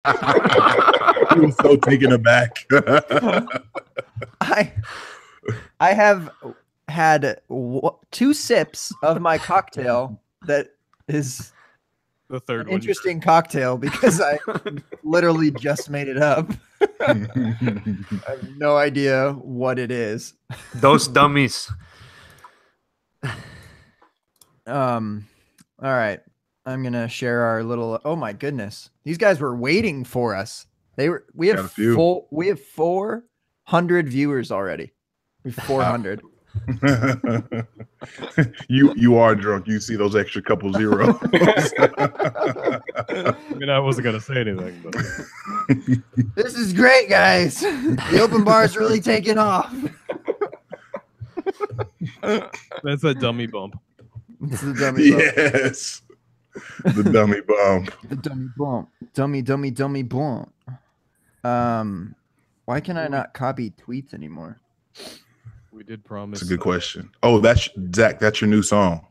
He was so taken aback. I have had 2 sips of my cocktail that is The third an one. interesting cocktail because I literally just made it up. I have no idea what it is. Those dummies. All right. I'm gonna share our little. Oh my goodness, these guys were waiting for us. We Got a have few. we have 400 viewers already. We have 400. You are drunk. You see those extra couple zeros. I mean, I wasn't gonna say anything, but This is great, guys. The open bar is really taking off. that's a dummy bump. It's the dummy bump. Yes. The dummy bump. The dummy bump. Dummy bump. Why can I not copy tweets anymore? We did promise. That's a good question. Oh, that's Zach. That's your new song.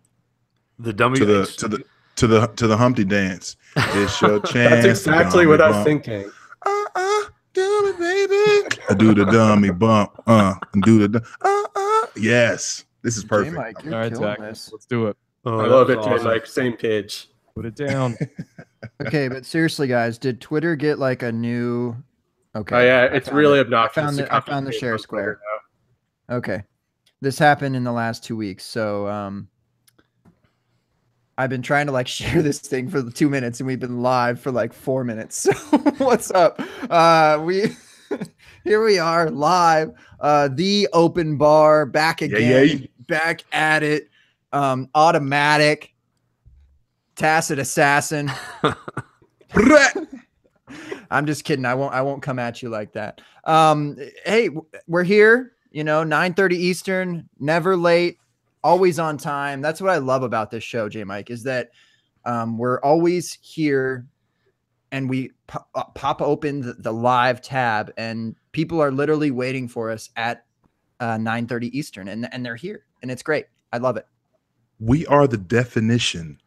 The dummy To the Humpty dance. It's your chance. That's exactly what I was thinking. Do it, baby. I do the dummy bump. Do the. Yes. This is perfect. JMic, you're All right, killing Zach, this. let's do it. Oh, I love it, that's dude. awesome. Like same page. Put it down. Okay, but seriously, guys, did Twitter get like a new? Okay. Oh yeah, I it's found really it. obnoxious. I found the share square. Okay, this happened in the last 2 weeks, so I've been trying to like share this thing for 2 minutes, and we've been live for like 4 minutes. So what's up? Here we are live. The open bar back again, back at it. Automatic, tacit assassin. I'm just kidding. I won't come at you like that. Hey, we're here. 9:30 Eastern, never late, always on time. That's what I love about this show, JMic, is that we're always here, and we pop open the live tab, and people are literally waiting for us at 9:30 Eastern, and they're here, and it's great. I love it. We are the definition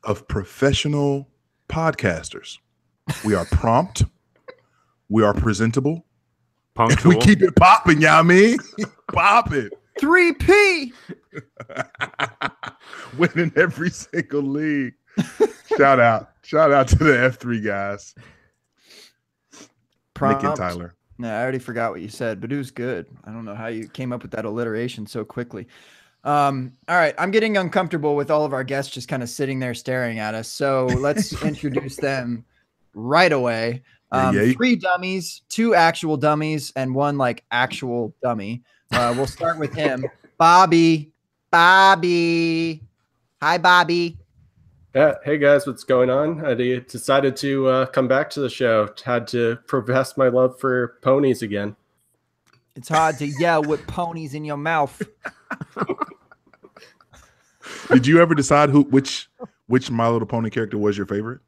of professional podcasters. We are prompt. We are presentable. Punctual. We keep it popping, y'all. I mean, popping. 3P. Winning every single league. Shout out to the F3 guys. Prompt. Nick and Tyler. No, I already forgot what you said, but it was good. I don't know how you came up with that alliteration so quickly. All right, I'm getting uncomfortable with all of our guests just kind of sitting there staring at us. So let's introduce them right away. 3 dummies, 2 actual dummies, and 1 like actual dummy. We'll start with him, Bobby. Hi, Bobby. Yeah. Hey guys, what's going on? I decided to come back to the show. Had to profess my love for ponies again. It's hard to yell with ponies in your mouth. Did you ever decide which My Little Pony character was your favorite?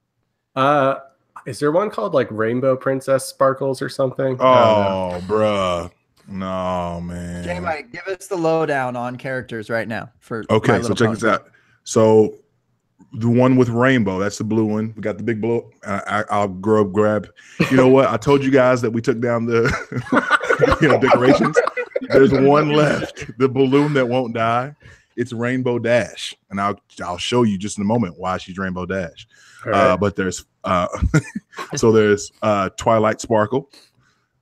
Is there one called like Rainbow Princess Sparkles or something? Oh, bruh. No, man. JMic, give us the lowdown on characters right now. Okay, My so Little check Pony. this out. So the one with rainbow, that's the blue one. We got the big blue. I'll grab. You know what? I told you guys that we took down the decorations. There's one left, the balloon that won't die. It's Rainbow Dash, and I'll show you just in a moment why she's Rainbow Dash. Right. But there's there's Twilight Sparkle.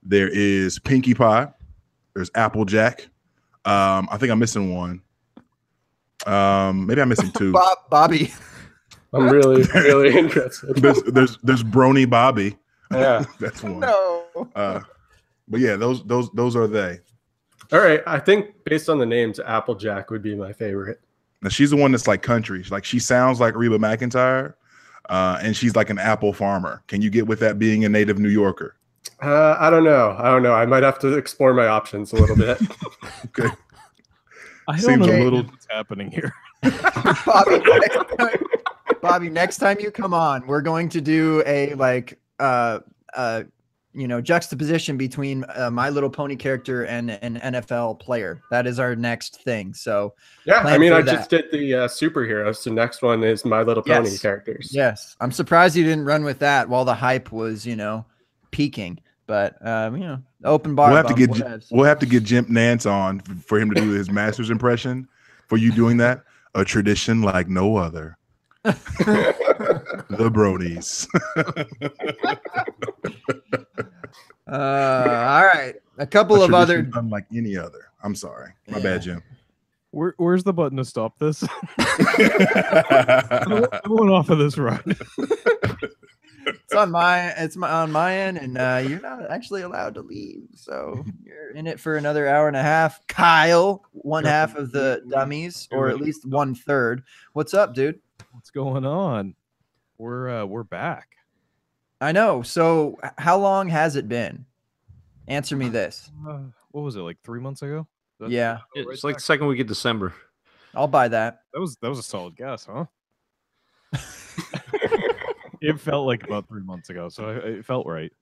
There is Pinkie Pie. There's Applejack. I think I'm missing one. Maybe I'm missing 2. Bobby. I'm really interested. There's Brony Bobby. Yeah. That's one. No. But yeah, those are they. All right. I think based on the names, Applejack would be my favorite. Now she's the one that's like country. Like she sounds like Reba McEntire, and she's like an apple farmer. Can you get with that being a native New Yorker? I don't know. I might have to explore my options a little bit. Okay. I don't Seems know a little- what's happening here. Bobby, next time you come on, we're going to do a like juxtaposition between My Little Pony character and an NFL player. That is our next thing. So Yeah, I mean, for I that. just did the superheroes. The next one is My Little Pony Yes. characters. Yes, I'm surprised you didn't run with that while the hype was, peaking. But open bar. We'll have to get Jim Nance on for him to do his master's impression. For you doing that, a tradition like no other. The Bronies. All right, a couple of other unlike any other. I'm sorry, my bad, Jim. Where's the button to stop this? I went off of this ride. It's on my end, and you're not actually allowed to leave. So you're in it for another hour and a half. Kyle, one half of the dummies, or at least 1/3. What's up, dude? What's going on? We're back. I know. So how long has it been? Answer me this. What was it, like 3 months ago? Yeah, It's like the second week of December. I'll buy that. That was a solid guess, huh? It felt like about 3 months ago, so it felt right.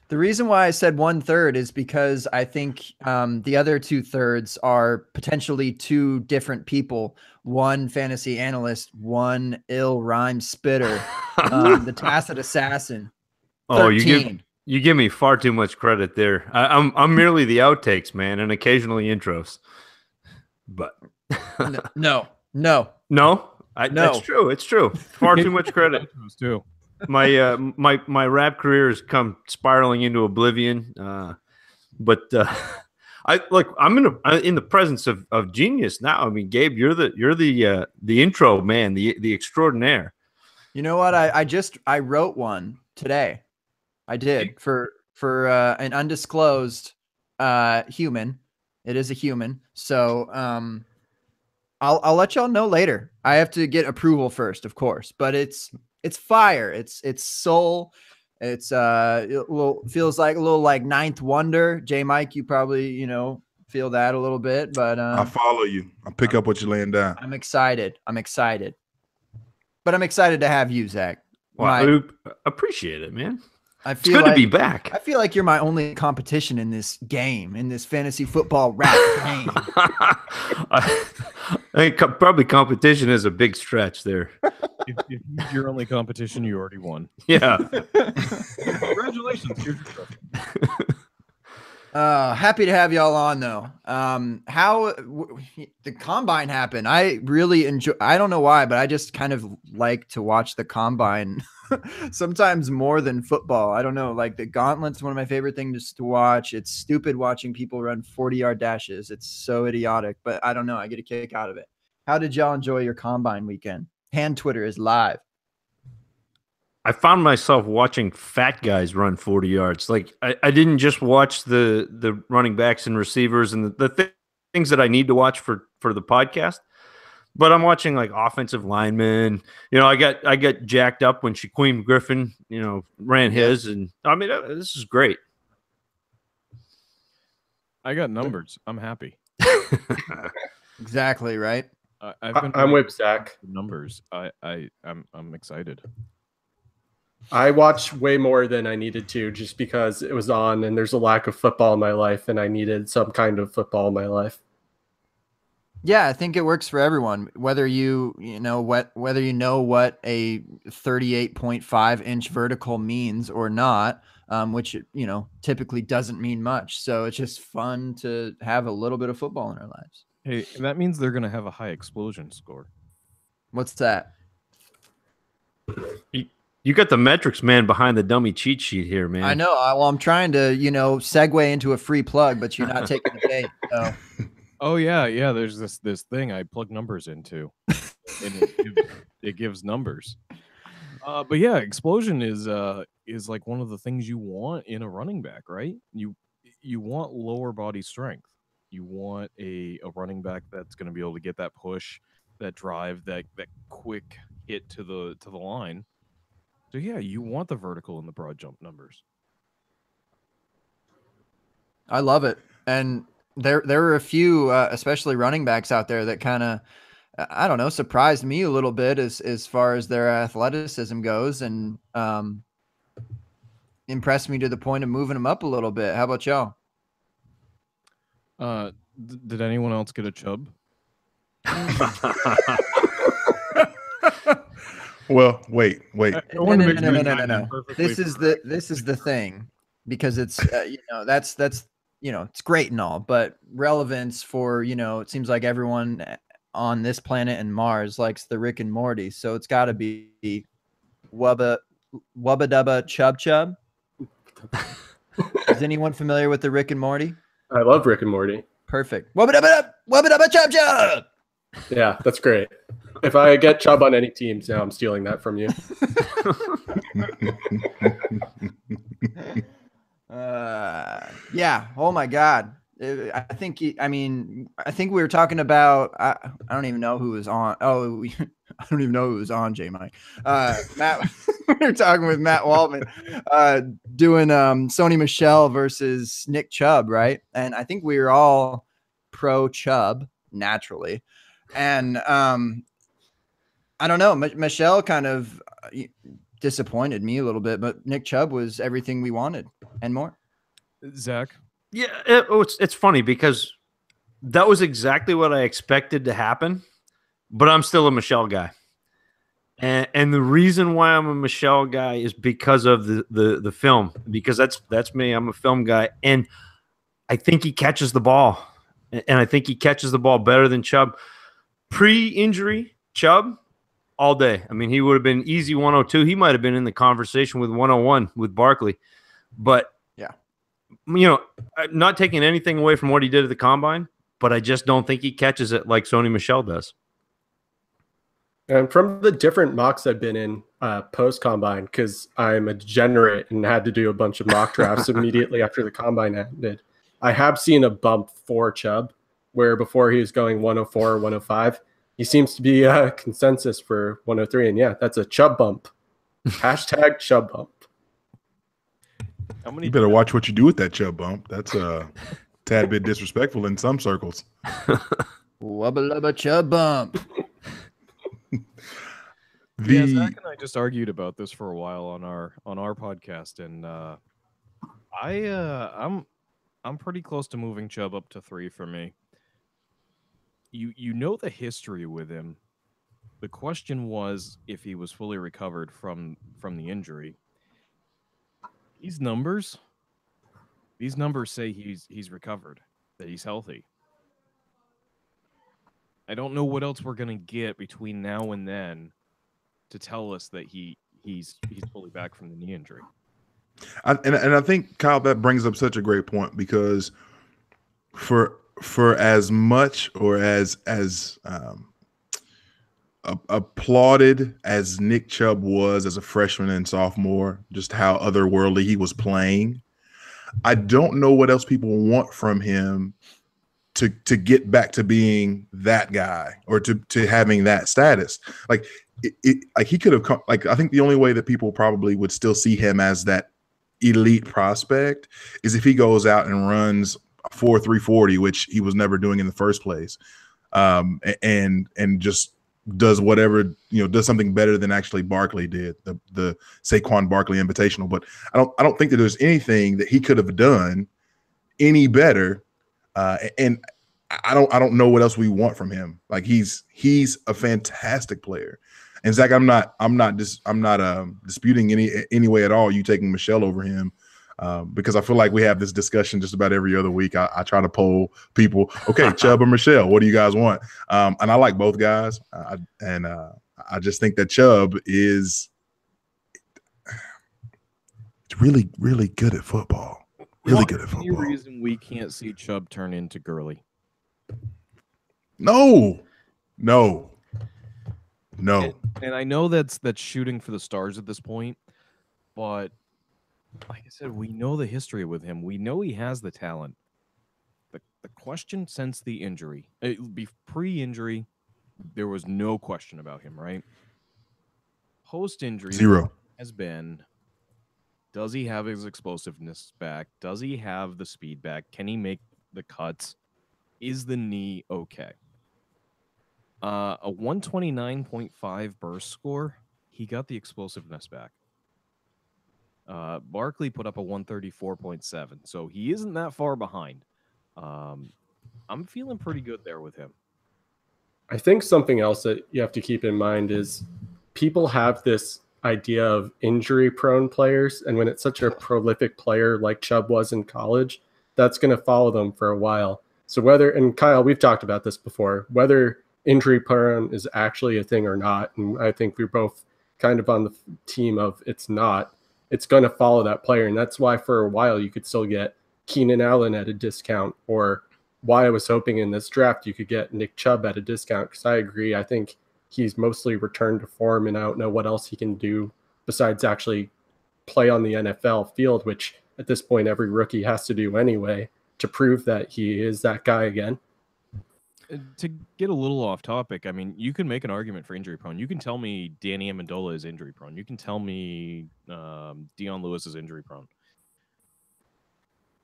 The reason why I said 1/3 is because I think the other 2/3 are potentially two different people. One fantasy analyst, one ill rhyme spitter, the tacit assassin. 13. Oh, you give me far too much credit there. I'm merely the outtakes, man, and occasionally intros. But no. That's true. It's true. Far too much credit. Too. My rap career has come spiraling into oblivion. But I'm in the presence of genius now. I mean, Gabe, you're the intro man, the extraordinaire. You know what? I wrote one today. I did for an undisclosed human. It is a human. So I'll let y'all know later. I have to get approval first, of course, but it's fire. It's soul. It's feels like a little like Ninth Wonder. JMic, you probably feel that a little bit, but I follow you. I pick up what you're laying down. I'm excited, but I'm excited to have you, Zach. Well, I appreciate it, man. It's good to be back. I feel like you're my only competition in this game, in this fantasy football rap game. I think probably competition is a big stretch there. If he's your only competition, you already won. Yeah. Congratulations. Here's your trophy. Happy to have y'all on, though. How the combine happened. I really enjoy. I don't know why, but I just kind of like to watch the combine sometimes more than football. I don't know. Like the gauntlet's one of my favorite things to watch. It's stupid watching people run 40-yard dashes. It's so idiotic, but I don't know. I get a kick out of it. How did y'all enjoy your combine weekend? Hand Twitter is live. I found myself watching fat guys run 40 yards. Like I didn't just watch the running backs and receivers and the things that I need to watch for the podcast, but I'm watching like offensive linemen. I got jacked up when Shaquem Griffin, ran his, and I mean this is great. I got numbers. I'm happy. Exactly right. I'm with Zach. Numbers. I'm excited. I watched way more than I needed to just because it was on and there's a lack of football in my life and I needed some kind of football in my life. Yeah, I think it works for everyone. Whether you know what a 38.5-inch vertical means or not, which typically doesn't mean much. So it's just fun to have a little bit of football in our lives. Hey, that means they're going to have a high explosion score. What's that? You got the metrics man behind the dummy cheat sheet here, man. I know. Well, I'm trying to, segue into a free plug, but you're not taking the bait. So. Oh yeah. There's this thing I plug numbers into, and it gives numbers. But yeah, explosion is like one of the things you want in a running back, right? You want lower body strength. You want a running back that's going to be able to get that push, that drive, that quick hit to the line. So yeah, you want the vertical and the broad jump numbers. I love it, and there were a few, especially running backs out there that kind of, I don't know, surprised me a little bit as far as their athleticism goes, and impressed me to the point of moving him up a little bit. How about y'all? Did anyone else get a Chubb? Well, wait. No. This is the thing, because it's that's it's great and all, but relevance for it seems like everyone on this planet and Mars likes the Rick and Morty, so it's got to be Wubba Dubba Chub Chub. Is anyone familiar with the Rick and Morty? I love Rick and Morty. Perfect. Wubba Dubba Chub Chub. Yeah, that's great. If I get Chubb on any teams now, I'm stealing that from you. Yeah. Oh my God. I think we were talking about. I don't even know who was on. Oh, I don't even know who was on JMic. Matt. We were talking with Matt Waltman, doing Sony Michel versus Nick Chubb, right? And I think we were all pro Chubb naturally, and I don't know. Michelle kind of disappointed me a little bit, but Nick Chubb was everything we wanted and more. Zach? Yeah, it's funny because that was exactly what I expected to happen, but I'm still a Michelle guy. And the reason why I'm a Michelle guy is because of the film, because that's me. I'm a film guy, and I think he catches the ball, and I think he catches the ball better than Chubb. Pre-injury, Chubb, all day. I mean, he would have been easy 102. He might have been in the conversation with 101 with Barkley, but not taking anything away from what he did at the combine, but I just don't think he catches it like Sony Michel does. And from the different mocks I've been in post combine, because I'm a degenerate and had to do a bunch of mock drafts immediately after the combine ended, I have seen a bump for Chubb, where before he was going 104 or 105. He seems to be a consensus for 103. And yeah, that's a Chubb bump. Hashtag Chubb bump. You better watch what you do with that Chubb bump. That's a tad bit disrespectful in some circles. Wubba lubba Chubb bump. Yeah, Zach and I just argued about this for a while on our podcast, and I'm pretty close to moving Chubb up to 3 for me. You know the history with him. The question was if he was fully recovered from the injury. These numbers say he's recovered, that he's healthy. I don't know what else we're gonna get between now and then to tell us that he's fully back from the knee injury. And I think, Kyle, that brings up such a great point, because for as much or as applauded as Nick Chubb was as a freshman and sophomore, just how otherworldly he was playing, I don't know what else people want from him to get back to being that guy, or to having that status. Like like he could have come. Like, I think the only way that people probably would still see him as that elite prospect is if he goes out and runs 4.340, which he was never doing in the first place, and just does whatever, does something better than actually Barkley did, the Saquon Barkley Invitational. But I don't think that there's anything that he could have done any better, and I don't know what else we want from him. Like, he's a fantastic player. And Zach, I'm not disputing any way at all you taking Michelle over him, because I feel like we have this discussion just about every other week. I try to poll people, okay, Chubb or Michelle, what do you guys want? And I like both guys, I just think that Chubb is really, really good at football. Really good at football. Any reason we can't see Chubb turn into Gurley? No. And I know that's shooting for the stars at this point, but like I said, we know the history with him. We know he has the talent. The question since the injury, pre-injury, there was no question about him, right? Post-injury, zero has been, does he have his explosiveness back? Does he have the speed back? Can he make the cuts? Is the knee okay? A 129.5 burst score, he got the explosiveness back. Barkley put up a 134.7, so he isn't that far behind. I'm feeling pretty good there with him. I think something else that you have to keep in mind is people have this idea of injury-prone players, and when it's such a prolific player like Chubb was in college, that's going to follow them for a while. So whether, and Kyle, we've talked about this before, whether injury-prone is actually a thing or not, and I think we're both kind of on the team of it's not, it's going to follow that player, and that's why for a while you could still get Keenan Allen at a discount, or why I was hoping in this draft you could get Nick Chubb at a discount, because I agree. I think he's mostly returned to form, and I don't know what else he can do besides actually play on the NFL field, which at this point every rookie has to do anyway to prove that he is that guy again. To get a little off topic, I mean, you can make an argument for injury prone. You can tell me Danny Amendola is injury prone. You can tell me Dion Lewis is injury prone.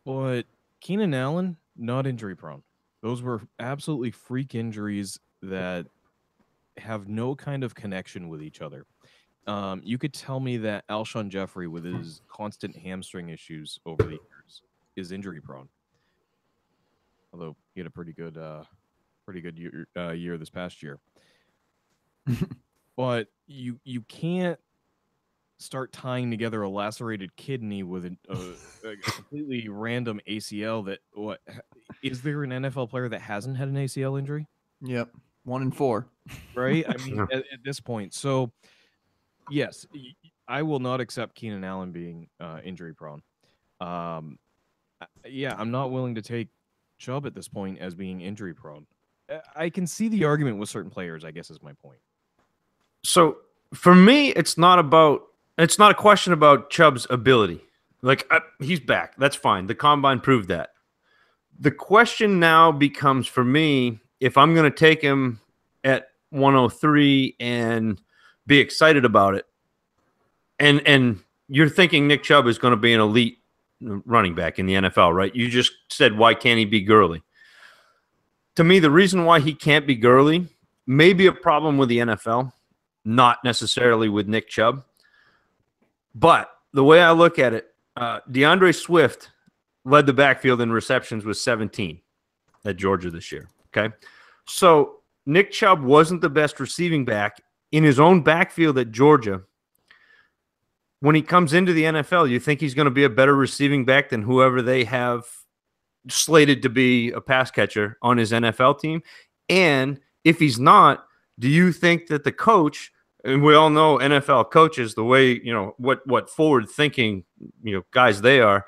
But Keenan Allen, not injury prone. Those were absolutely freak injuries that have no kind of connection with each other. You could tell me that Alshon Jeffrey, with his constant hamstring issues over the years, is injury prone. Although he had a pretty good year this past year. But you can't start tying together a lacerated kidney with a completely random ACL. That what is there an NFL player that hasn't had an ACL injury? Yep, 1 in 4. Right. I mean, at this point, so yes, I will not accept Keenan Allen being injury prone. Yeah, I'm not willing to take Chubb at this point as being injury prone. I can see the argument with certain players, I guess is my point. So for me, it's not a question about Chubb's ability. Like, he's back. That's fine. The combine proved that. The question now becomes for me, if I'm going to take him at 103 and be excited about it, and you're thinking Nick Chubb is going to be an elite running back in the NFL, right? You just said, why can't he be Gurley? To me, the reason why he can't be Gurley may be a problem with the NFL, not necessarily with Nick Chubb. But the way I look at it, DeAndre Swift led the backfield in receptions with 17 at Georgia this year. Okay. So Nick Chubb wasn't the best receiving back in his own backfield at Georgia. When he comes into the NFL, you think he's going to be a better receiving back than whoever they have slated to be a pass catcher on his NFL team? And if he's not, do you think that the coach, and we all know NFL coaches, the way, what forward thinking, guys they are,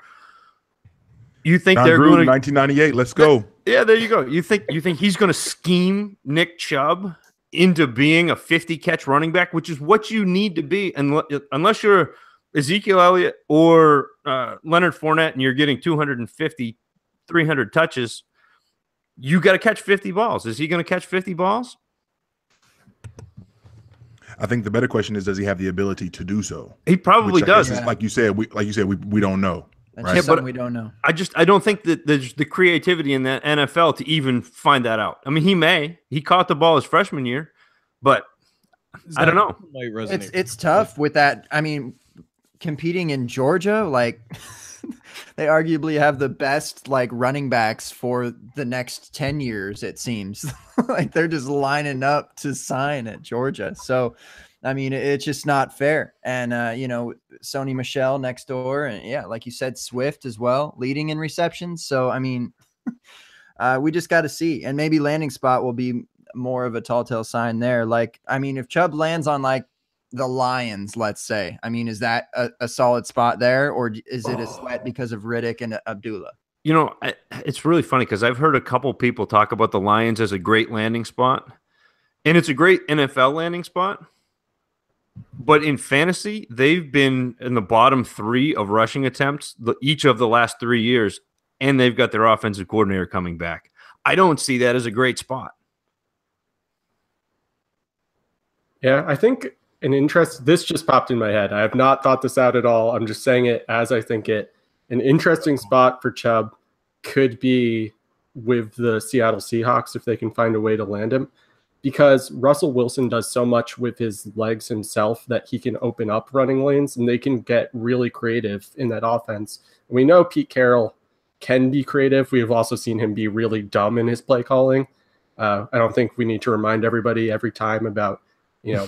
you think John they're Gruden, going to 1998, let's go. Yeah, there you go. You think he's going to scheme Nick Chubb into being a 50 catch running back, which is what you need to be, unless you're Ezekiel Elliott or Leonard Fournette and you're getting 250, 300 touches, you got to catch 50 balls. Is he going to catch 50 balls? I think the better question is, does he have the ability to do so? He probably does. Is, like you said, we don't know. That's right? just something we don't know. I don't think that there's the creativity in the NFL to even find that out. I mean, he caught the ball his freshman year, but I don't know. It's tough with that. I mean, competing in Georgia, like they arguably have the best running backs for the next 10 years, it seems. Like they're just lining up to sign at Georgia. So, I mean, it's just not fair. And, Sony Michel next door. And yeah, like you said, Swift as well, leading in receptions. So, I mean, we just got to see. And maybe landing spot will be more of a tall tale sign there. If Chubb lands on the Lions, let's say, I mean, is that a solid spot there, or is it a sweat because of Riddick and Abdullah? It's really funny because I've heard a couple people talk about the Lions as a great landing spot, and it's a great NFL landing spot. But in fantasy, they've been in the bottom 3 of rushing attempts each of the last 3 years, and they've got their offensive coordinator coming back. I don't see that as a great spot. Yeah, I think this just popped in my head. I have not thought this out at all. I'm just saying it as I think it. An interesting spot for Chubb could be with the Seattle Seahawks if they can find a way to land him. because Russell Wilson does so much with his legs himself that he can open up running lanes and they can get really creative in that offense. And we know Pete Carroll can be creative. We have also seen him be really dumb in his play calling. I don't think we need to remind everybody every time about,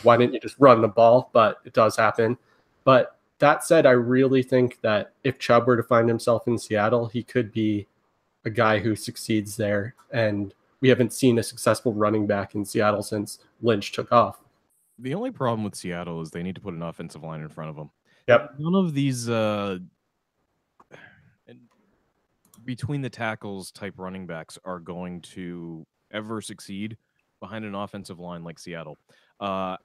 why didn't you just run the ball? But it does happen. But that said, I really think that if Chubb were to find himself in Seattle, he could be a guy who succeeds there. And we haven't seen a successful running back in Seattle since Lynch took off. The only problem with Seattle is they need to put an offensive line in front of them. Yep. None of these between the tackles type running backs are going to ever succeed behind an offensive line like Seattle. That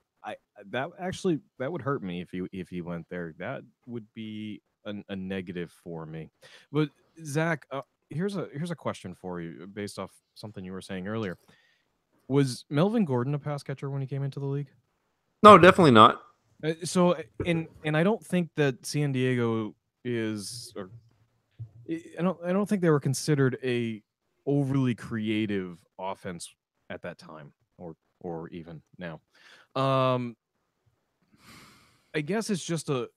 would hurt me if he went there. That would be a negative for me. But Zach, here's a question for you based off something you were saying earlier. Was Melvin Gordon a pass catcher when he came into the league? No, definitely not. So I don't think that San Diego is, or I don't think they were considered a overly creative offense at that time, or even now. I guess it's just it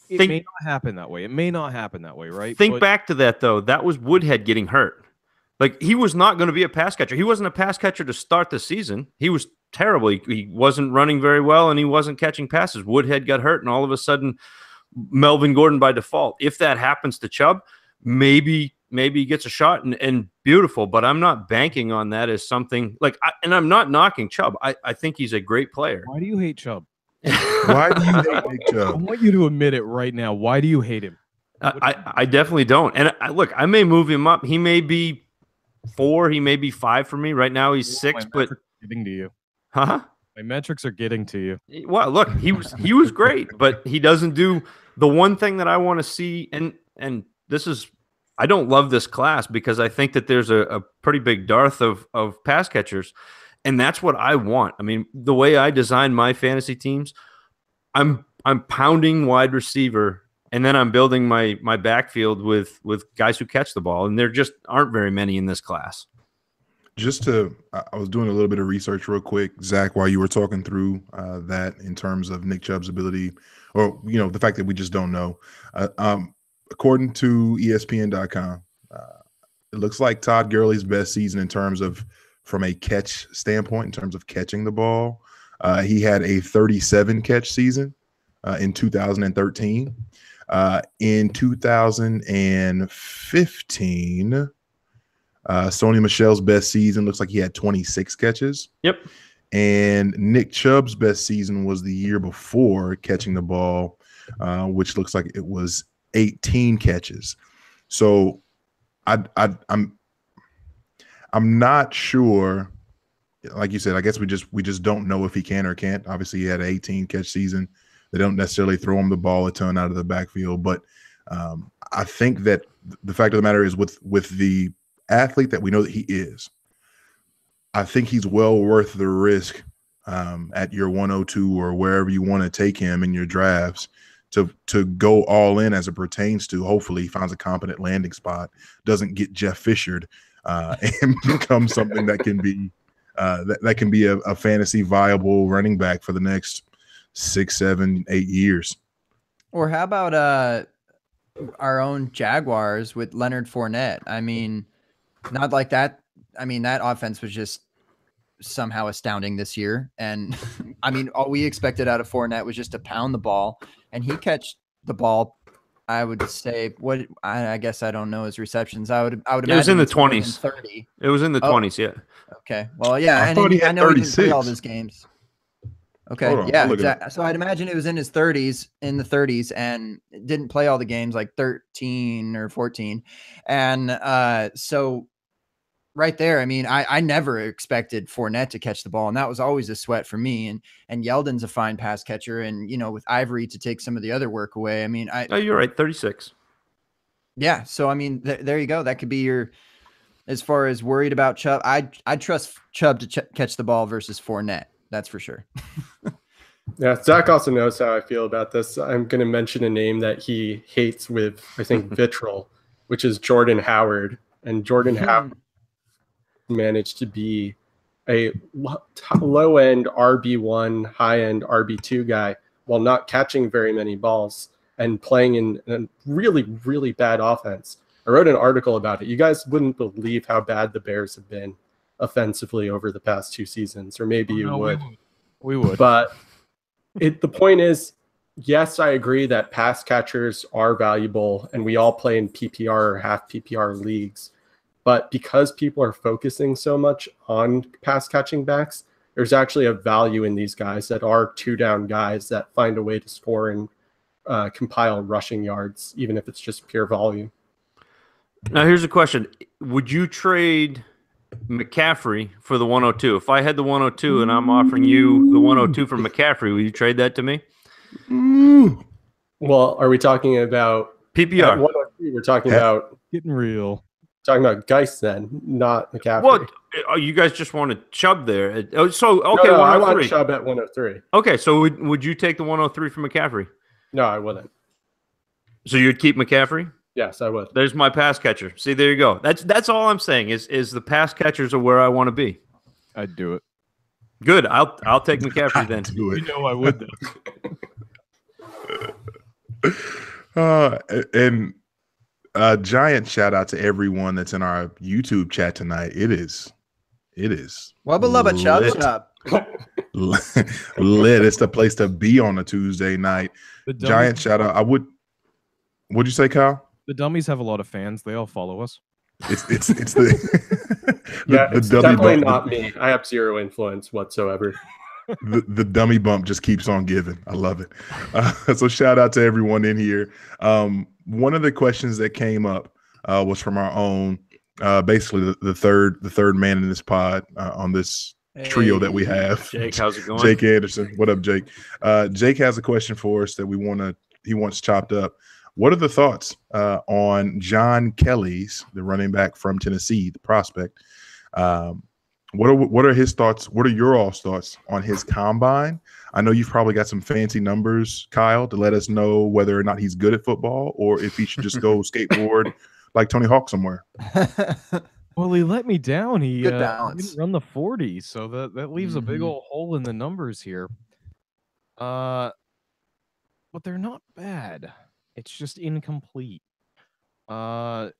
may not happen that way. It may not happen that way, right? Think back to that, though. That was Woodhead getting hurt. Like, he was not going to be a pass catcher. He wasn't a pass catcher to start the season. He was terrible. He wasn't running very well, and he wasn't catching passes. Woodhead got hurt, and all of a sudden, Melvin Gordon by default. If that happens to Chubb, maybe he gets a shot and beautiful, but I'm not banking on that as something like, and I'm not knocking Chubb. I think he's a great player. Why do you hate Chubb? Why do you hate Nick Chubb? I want you to admit it right now. Why do you hate him? I definitely don't. And look, I may move him up. He may be 4, he may be 5 for me. Right now he's 6, but getting to you. Huh? My metrics are getting to you. Well, look, he was great, but he doesn't do the one thing that I want to see. And this is, I don't love this class because I think that there's a pretty big dearth of pass catchers, and that's what I want. I mean, the way I design my fantasy teams, I'm pounding wide receiver, and then I'm building my backfield with guys who catch the ball, and there just aren't very many in this class. I was doing a little bit of research real quick, Zach, while you were talking through that in terms of Nick Chubb's ability, or the fact that we just don't know. According to ESPN.com, it looks like Todd Gurley's best season in terms of from a catch standpoint, in terms of catching the ball. He had a 37 catch season in 2013. In 2015, Sony Michel's best season looks like he had 26 catches. Yep. And Nick Chubb's best season was the year before catching the ball, which looks like it was 18 catches. So I'm not sure. Like you said, I guess we just don't know if he can or can't. Obviously, he had an 18 catch season. They don't necessarily throw him the ball a ton out of the backfield, but I think that the fact of the matter is with the athlete that we know that he is, I think he's well worth the risk at your 102 or wherever you want to take him in your drafts to go all in as it pertains to, hopefully he finds a competent landing spot, doesn't get Jeff Fishered and become something that can be that can be a fantasy viable running back for the next 6, 7, 8 years. Or how about our own Jaguars with Leonard Fournette? I mean, not like that. I mean, that offense was just somehow astounding this year. And I mean, all we expected out of Fournette was just to pound the ball, and he catch the ball. I would say I guess I don't know his receptions. I would imagine it was in the 20s. 30. It was in the 20s, yeah. Okay. Well, yeah, I thought he had I know he didn't 36. play all his games. Okay. Yeah, exactly. So I'd imagine it was in the 30s, and didn't play all the games, like 13 or 14. And so right there, I mean, I never expected Fournette to catch the ball, and that was always a sweat for me. And Yeldon's a fine pass catcher, and with Ivory to take some of the other work away. I mean, you're right, 36. Yeah. So I mean, there you go. That could be your, as far as worried about Chubb. I'd trust Chubb to catch the ball versus Fournette. That's for sure. Yeah, Zach also knows how I feel about this. I'm going to mention a name that he hates with, I think, vitriol, which is Jordan Howard. And Jordan Howard managed to be a low end RB1, high end RB2 guy while not catching very many balls and playing in a really, really bad offense. I wrote an article about it. You guys wouldn't believe how bad the Bears have been offensively over the past 2 seasons, or maybe you would. We would. But the point is, yes, I agree that pass catchers are valuable, and we all play in PPR or half PPR leagues. But because people are focusing so much on pass catching backs, there's actually a value in these guys that are 2-down guys that find a way to score and compile rushing yards, even if it's just pure volume. Now, here's a question. Would you trade McCaffrey for the 102? If I had the 102 and I'm offering you the 102 for McCaffrey, would you trade that to me? Well, are we talking about PPR? 102, we're talking about Getting real. talking about Geist then, not McCaffrey. Well, you guys just want to Chubb there. So, okay, no, I 103. want Chubb at 103. Okay, so would you take the 103 for McCaffrey? No, I wouldn't. So you'd keep McCaffrey? Yes, I would. There's my pass catcher. See, there you go. That's all I'm saying is the pass catchers are where I want to be. I'd do it. Good. I'll take McCaffrey then. Do it. You know I would though. And giant shout out to everyone that's in our YouTube chat tonight. It is Wubba lubba chub lit. chub. Lit. It's the place to be on a Tuesday night. Giant shout out. What'd you say, Kyle? The dummies have a lot of fans. They all follow us. It's the It's dummy definitely bump. not me. I have zero influence whatsoever. The dummy bump just keeps on giving. I love it. So shout out to everyone in here. One of the questions that came up was from our own, basically the third man in this pod on this trio that we have. Jake, how's it going? Jake Anderson. What up, Jake? Jake has a question for us that he wants chopped up. What are the thoughts on John Kelly's, the running back from Tennessee, the prospect? What are his thoughts? What are your all's thoughts on his combine? I know you've probably got some fancy numbers, Kyle, to let us know whether or not he's good at football or if he should just go skateboard like Tony Hawk somewhere. Well, he let me down. He Good balance. didn't run the 40, so that leaves a big old hole in the numbers here. But they're not bad. It's just incomplete. None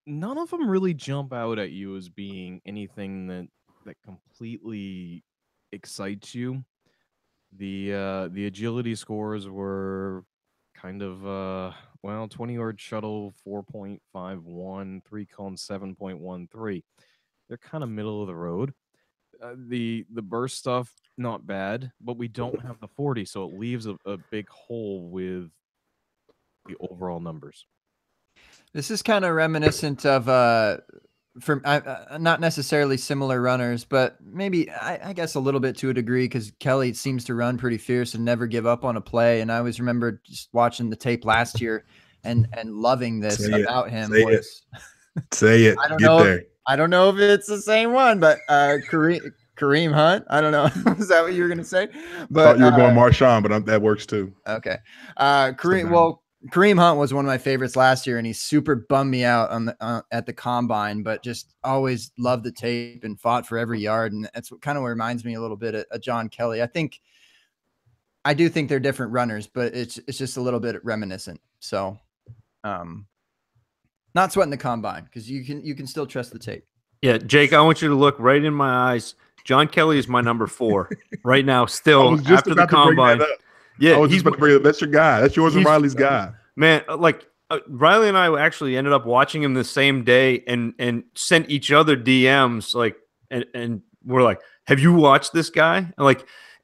of them really jump out at you as being anything that completely excites you. The agility scores were kind of 20-yard shuttle 4.51, 3-cone 7.13. They're kind of middle of the road. The burst stuff not bad, but we don't have the 40, so it leaves a big hole with the overall numbers. This is kind of reminiscent of not necessarily similar runners, but maybe I guess a little bit to a degree, because Kelly seems to run pretty fierce and never give up on a play. And I always remember just watching the tape last year and loving this about him. Say it. I don't Get know. there. I don't know if it's the same one, but Kareem Hunt. I don't know. Is that what you were gonna say? But Thought you were going Marshawn, but that works too. Okay. Kareem Hunt was one of my favorites last year, and he super bummed me out on the at the combine, but just always loved the tape and fought for every yard. And that's what kind of reminds me a little bit of John Kelly. I do think they're different runners, but it's just a little bit reminiscent. So, not sweating the combine, because you can still trust the tape. Yeah, Jake, I want you to look right in my eyes. John Kelly is my number 4 right now. Still after the combine. Yeah, I was just about to bring it up. That's your guy. That's yours and Riley's guy. Man, Riley and I actually ended up watching him the same day and sent each other DMs and we're like, "Have you watched this guy?"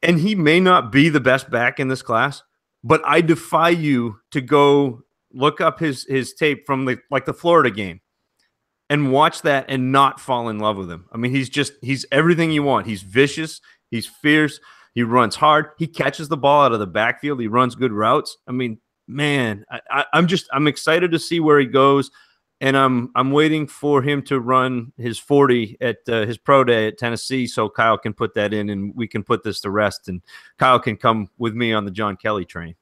And he may not be the best back in this class, but I defy you to go look up his tape from the Florida game and watch that and not fall in love with him. I mean, he's everything you want. He's vicious. He's fierce. He runs hard. He catches the ball out of the backfield. He runs good routes. I mean, man, I'm excited to see where he goes, and I'm waiting for him to run his 40 at his pro day at Tennessee, so Kyle can put that in, and we can put this to rest, and Kyle can come with me on the John Kelly train.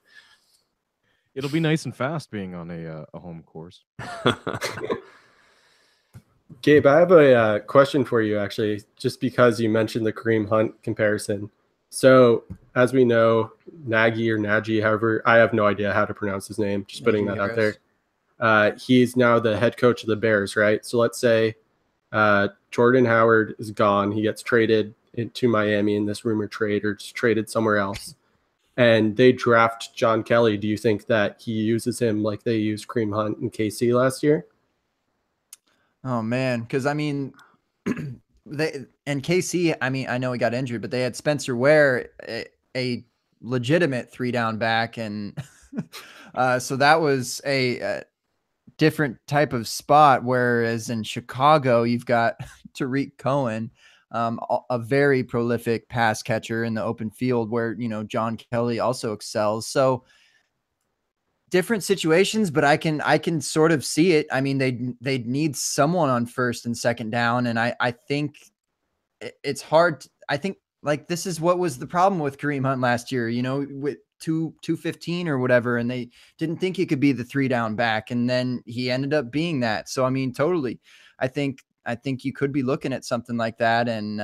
It'll be nice and fast being on a home course. Gabe, I have a question for you, actually, just because you mentioned the Kareem Hunt comparison. So, as we know, Nagy or Nagy, however, I have no idea how to pronounce his name, just putting that out there. He's now the head coach of the Bears, right? So let's say Jordan Howard is gone. He gets traded into Miami in this rumor trade, or just traded somewhere else. And they draft John Kelly. Do you think that he uses him like they used Kareem Hunt and KC last year? Oh man, because I mean, they and KC. I mean, I know he got injured, but they had Spencer Ware, a legitimate 3-down back, and so that was a different type of spot. Whereas in Chicago, you've got Tariq Cohen, a very prolific pass catcher in the open field, where John Kelly also excels. So different situations, but I can sort of see it. I mean, they'd need someone on first and second down, and I think it's hard. I think like this is what was the problem with Kareem Hunt last year, with 215 or whatever, and they didn't think he could be the 3-down back, and then he ended up being that. So I mean, totally, I think you could be looking at something like that, and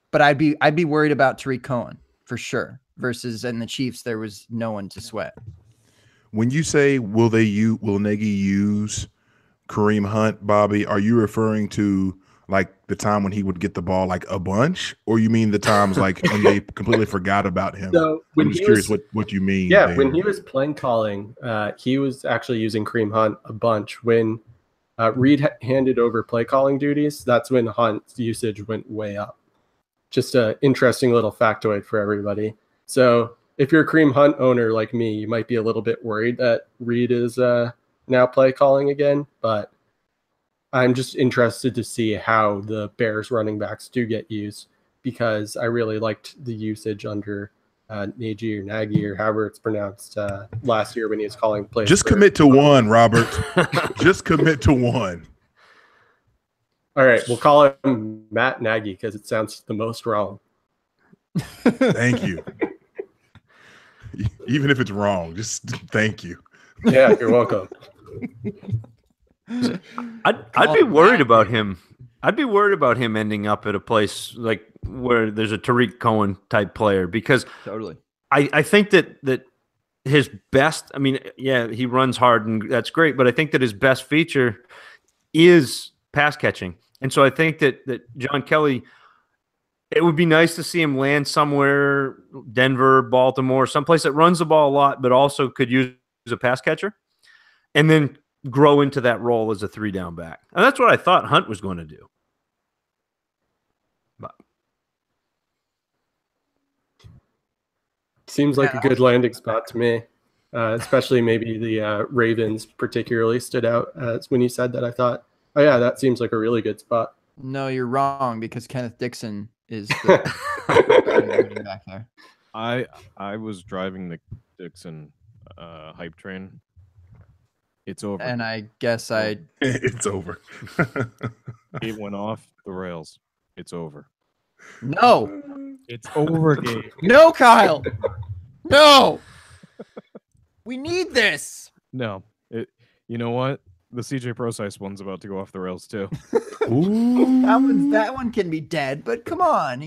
but I'd be worried about Tariq Cohen for sure. Versus in the Chiefs, there was no one to sweat. When you say will Nagy use Kareem Hunt, Bobby, are you referring to like the time when he would get the ball like a bunch, or you mean the times like when they completely forgot about him? So I'm just curious what you mean. Yeah, there. when he was playing calling, he was actually using Kareem Hunt a bunch. When Reed handed over play calling duties, that's when Hunt's usage went way up. Just an interesting little factoid for everybody. So if you're a Kareem Hunt owner like me, you might be a little bit worried that Reed is now play calling again, but I'm just interested to see how the Bears running backs do get used, because I really liked the usage under Nagy or however it's pronounced last year when he was calling plays. Just commit to one, Robert. Just commit to one. All right, we'll call him Matt Nagy because it sounds the most wrong. Thank you. Even if it's wrong, just thank you. Yeah, you're welcome. I'd be worried about him. I'd be worried about him ending up at a place like where there's a Tariq Cohen type player, because Totally. I think that his best, I mean, yeah, he runs hard and that's great, but I think that his best feature is pass catching. And so I think that John Kelly, it would be nice to see him land somewhere, Denver, Baltimore, someplace that runs the ball a lot, but also could use a pass catcher, and then grow into that role as a 3-down back. And that's what I thought Hunt was going to do. But seems like a good landing spot to me, especially maybe the Ravens particularly stood out as when you said that. I thought, oh yeah, that seems like a really good spot. No, you're wrong, because Kenneth Dixon is the back there. I was driving the Dixon hype train. It's over. And I guess It's over. It went off the rails. It's over. No. It's over, Gabe. No, Kyle. No. We need this. No. You know what? The CJ Procise one's about to go off the rails too. Ooh. That one can be dead, but come on.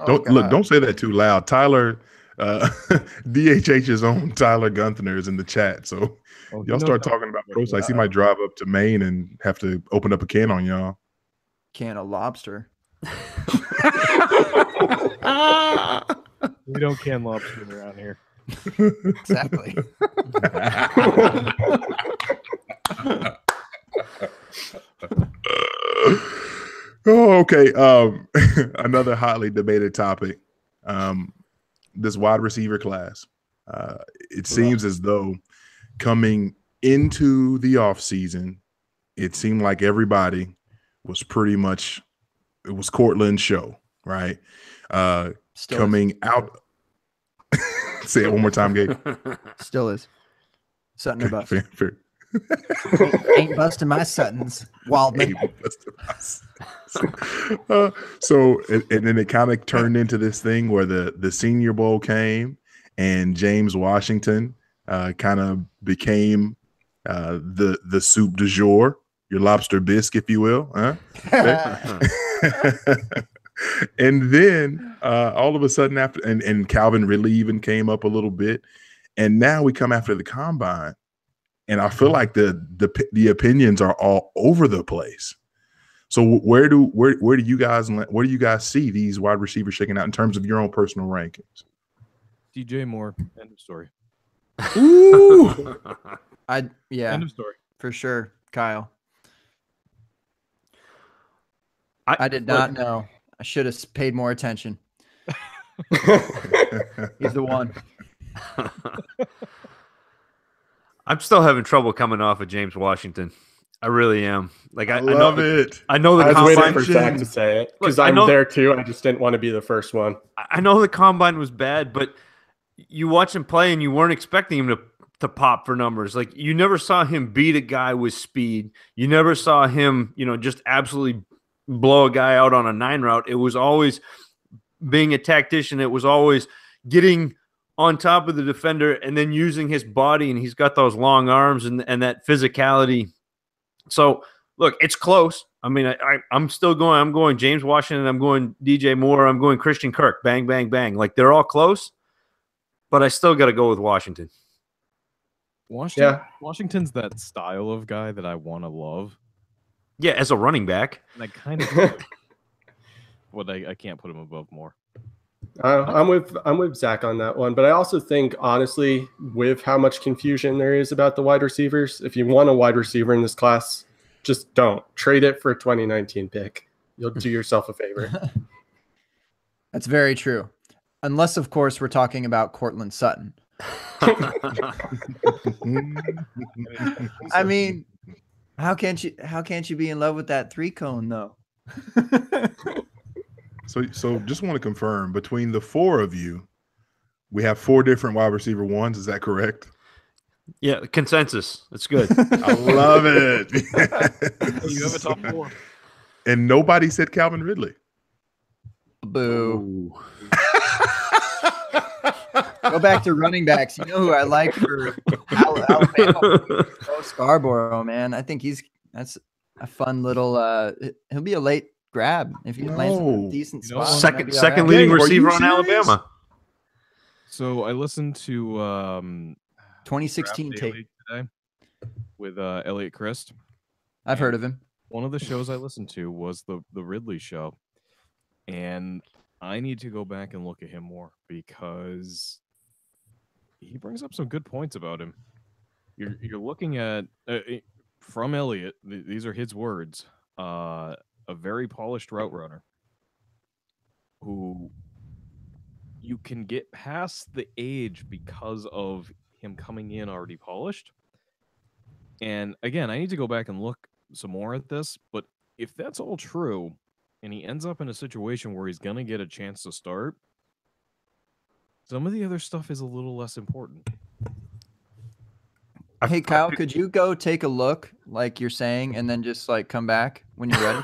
Don't say that too loud. Tyler, DHH's own Tyler Gunther is in the chat. So y'all start talking about Procise. He might drive up to Maine and have to open up a can on y'all. Can of lobster. We don't can lobster around here. Exactly. Oh, okay. Another hotly debated topic. This wide receiver class. It seems as though coming into the offseason, it seemed like everybody was pretty much, it was Cortland's show, right? Still coming is. Out. Say it one more time, Gabe. Still is. Sutton or bust. Fair. Ain't busting my Suttons, Wildman. So then it kind of turned into this thing where the Senior Bowl came and James Washington kind of became the soup du jour, your lobster bisque, if you will. Huh? And then all of a sudden after, and Calvin Ridley even came up a little bit, and now we come after the combine, and I feel like the opinions are all over the place. So where do you guys see these wide receivers shaking out in terms of your own personal rankings? DJ Moore, end of story. Ooh, yeah, End of story for sure. Kyle, I did not know. I should have paid more attention. He's the one. I'm still having trouble coming off of James Washington. I really am. Like I love know it. I know the I was waiting combine. for Zach to say it because Look, I'm there too. I just didn't want to be the first one. I know the combine was bad, but you watch him play and you weren't expecting him to pop for numbers. Like you never saw him beat a guy with speed. You never saw him, just absolutely blow a guy out on a 9 route. It was always being a tactician. It was always getting on top of the defender and then using his body, and he's got those long arms and that physicality. So look, it's close. I mean, I'm still going. I'm going James Washington. I'm going DJ Moore. I'm going Christian Kirk. Bang, bang, bang. Like they're all close, but I still got to go with Washington. Washington's that style of guy that I want to love. Yeah, as a running back. And I kind of but I can't put him above Moore. I'm with Zach on that one, but I also think honestly, with how much confusion there is about the wide receivers, if you want a wide receiver in this class, just don't trade it for a 2019 pick. You'll do yourself a favor. That's very true, unless of course we're talking about Cortland Sutton. I mean, how can't you be in love with that 3-cone though? So just want to confirm, between the 4 of you, we have 4 different wide receiver ones. Is that correct? Yeah, consensus. That's good. I love it. You have a top 4. And nobody said Calvin Ridley. Boo. Go back to running backs. You know who I like for Alabama? Bo Scarborough, man. I think that's a fun little. He'll be a late grab if he lands in a decent spot. Second leading receiver on Alabama. So I listened to 2016 tape today with Elliot Christ. I've heard of him. One of the shows I listened to was the Ridley show, and I need to go back and look at him more because he brings up some good points about him. You're looking at from Elliot. These are his words. A very polished route runner who you can get past the age because of him coming in already polished. And again, I need to go back and look some more at this, but if that's all true and he ends up in a situation where he's going to get a chance to start, some of the other stuff is a little less important. Hey, Kyle, could you go take a look like you're saying and then just like come back when you're ready?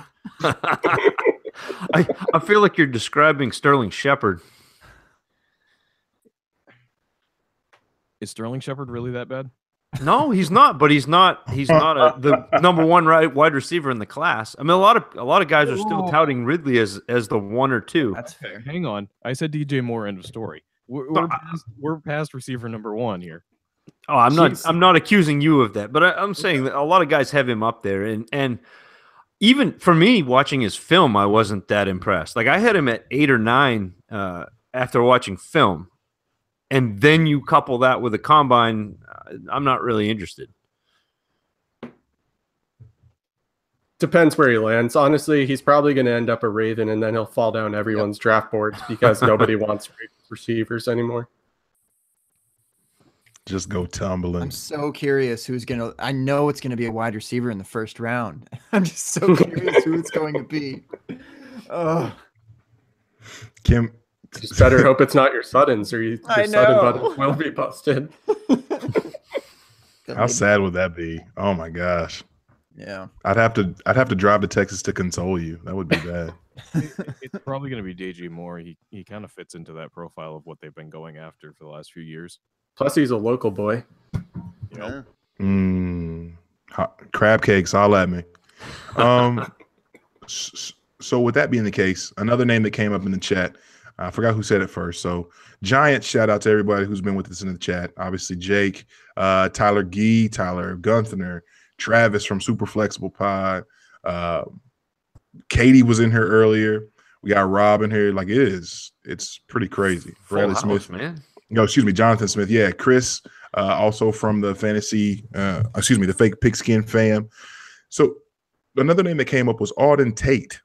I feel like you're describing Sterling Shepard. Is Sterling Shepard really that bad? No, he's not. But he's not the number 1 wide receiver in the class. I mean, a lot of guys are still touting Ridley as the 1 or 2. That's fair. Hang on, I said DJ Moore. End of story. We're past receiver number 1 here. Oh, I'm not accusing you of that, but I'm saying that a lot of guys have him up there, and even for me, watching his film, I wasn't that impressed. Like I had him at 8 or 9 after watching film, and then you couple that with the combine, I'm not really interested. Depends where he lands. Honestly, he's probably going to end up a Raven, and then he'll fall down everyone's draft boards because nobody wants receivers anymore. Just go tumbling. I'm so curious who's going to – I know it's going to be a wide receiver in the first round. I'm just so curious who it's going to be. Oh. Kim. Just better hope it's not your Suttons or your Sutton buttons will be busted. How sad would that be? Oh, my gosh. Yeah. I'd have to drive to Texas to console you. That would be bad. It's probably going to be DJ Moore. He kind of fits into that profile of what they've been going after for the last few years. Plus, he's a local boy. You know? Mm. Crab cakes, all at me. So with that being the case, another name that came up in the chat, I forgot who said it first. So giant shout out to everybody who's been with us in the chat. Obviously Jake, Tyler Gee, Tyler Gunther, Travis from Super Flexible Pod. Katie was in here earlier. We got Rob in here. Like it's pretty crazy. Bradley Smith, man. No, excuse me, Jonathan Smith. Yeah, Chris, also from the the Fake Pigskin fam. So another name that came up was Auden Tate.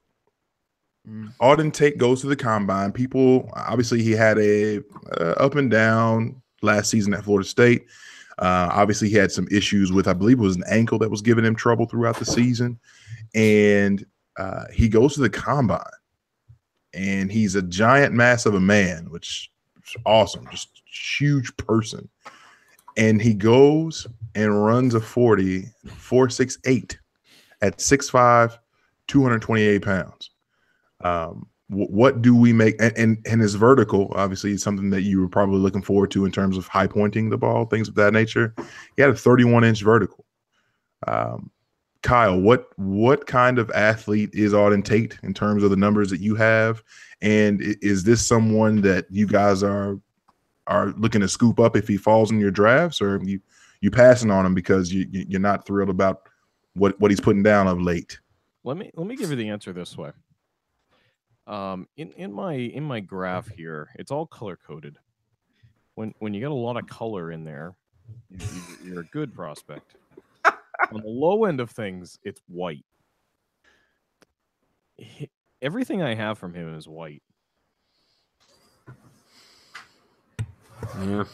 Auden Tate goes to the combine. People, obviously, he had a up and down last season at Florida State. Obviously, he had some issues with, I believe it was an ankle that was giving him trouble throughout the season. And he goes to the combine. And he's a giant mass of a man, which is awesome. Just huge person. And he goes and runs a 4.68 at 6'5", 228 pounds. What do we make? And his vertical, obviously, is something that you were probably looking forward to in terms of high pointing the ball, things of that nature. He had a 31-inch vertical. Kyle, what kind of athlete is Auden Tate in terms of the numbers that you have? And is this someone that you guys are looking to scoop up if he falls in your drafts, or you passing on him because you're not thrilled about what he's putting down of late? Let me give you the answer this way. In my graph here, it's all color coded. When you get a lot of color in there, you're a good prospect. On the low end of things, it's white. Everything I have from him is white. Yeah.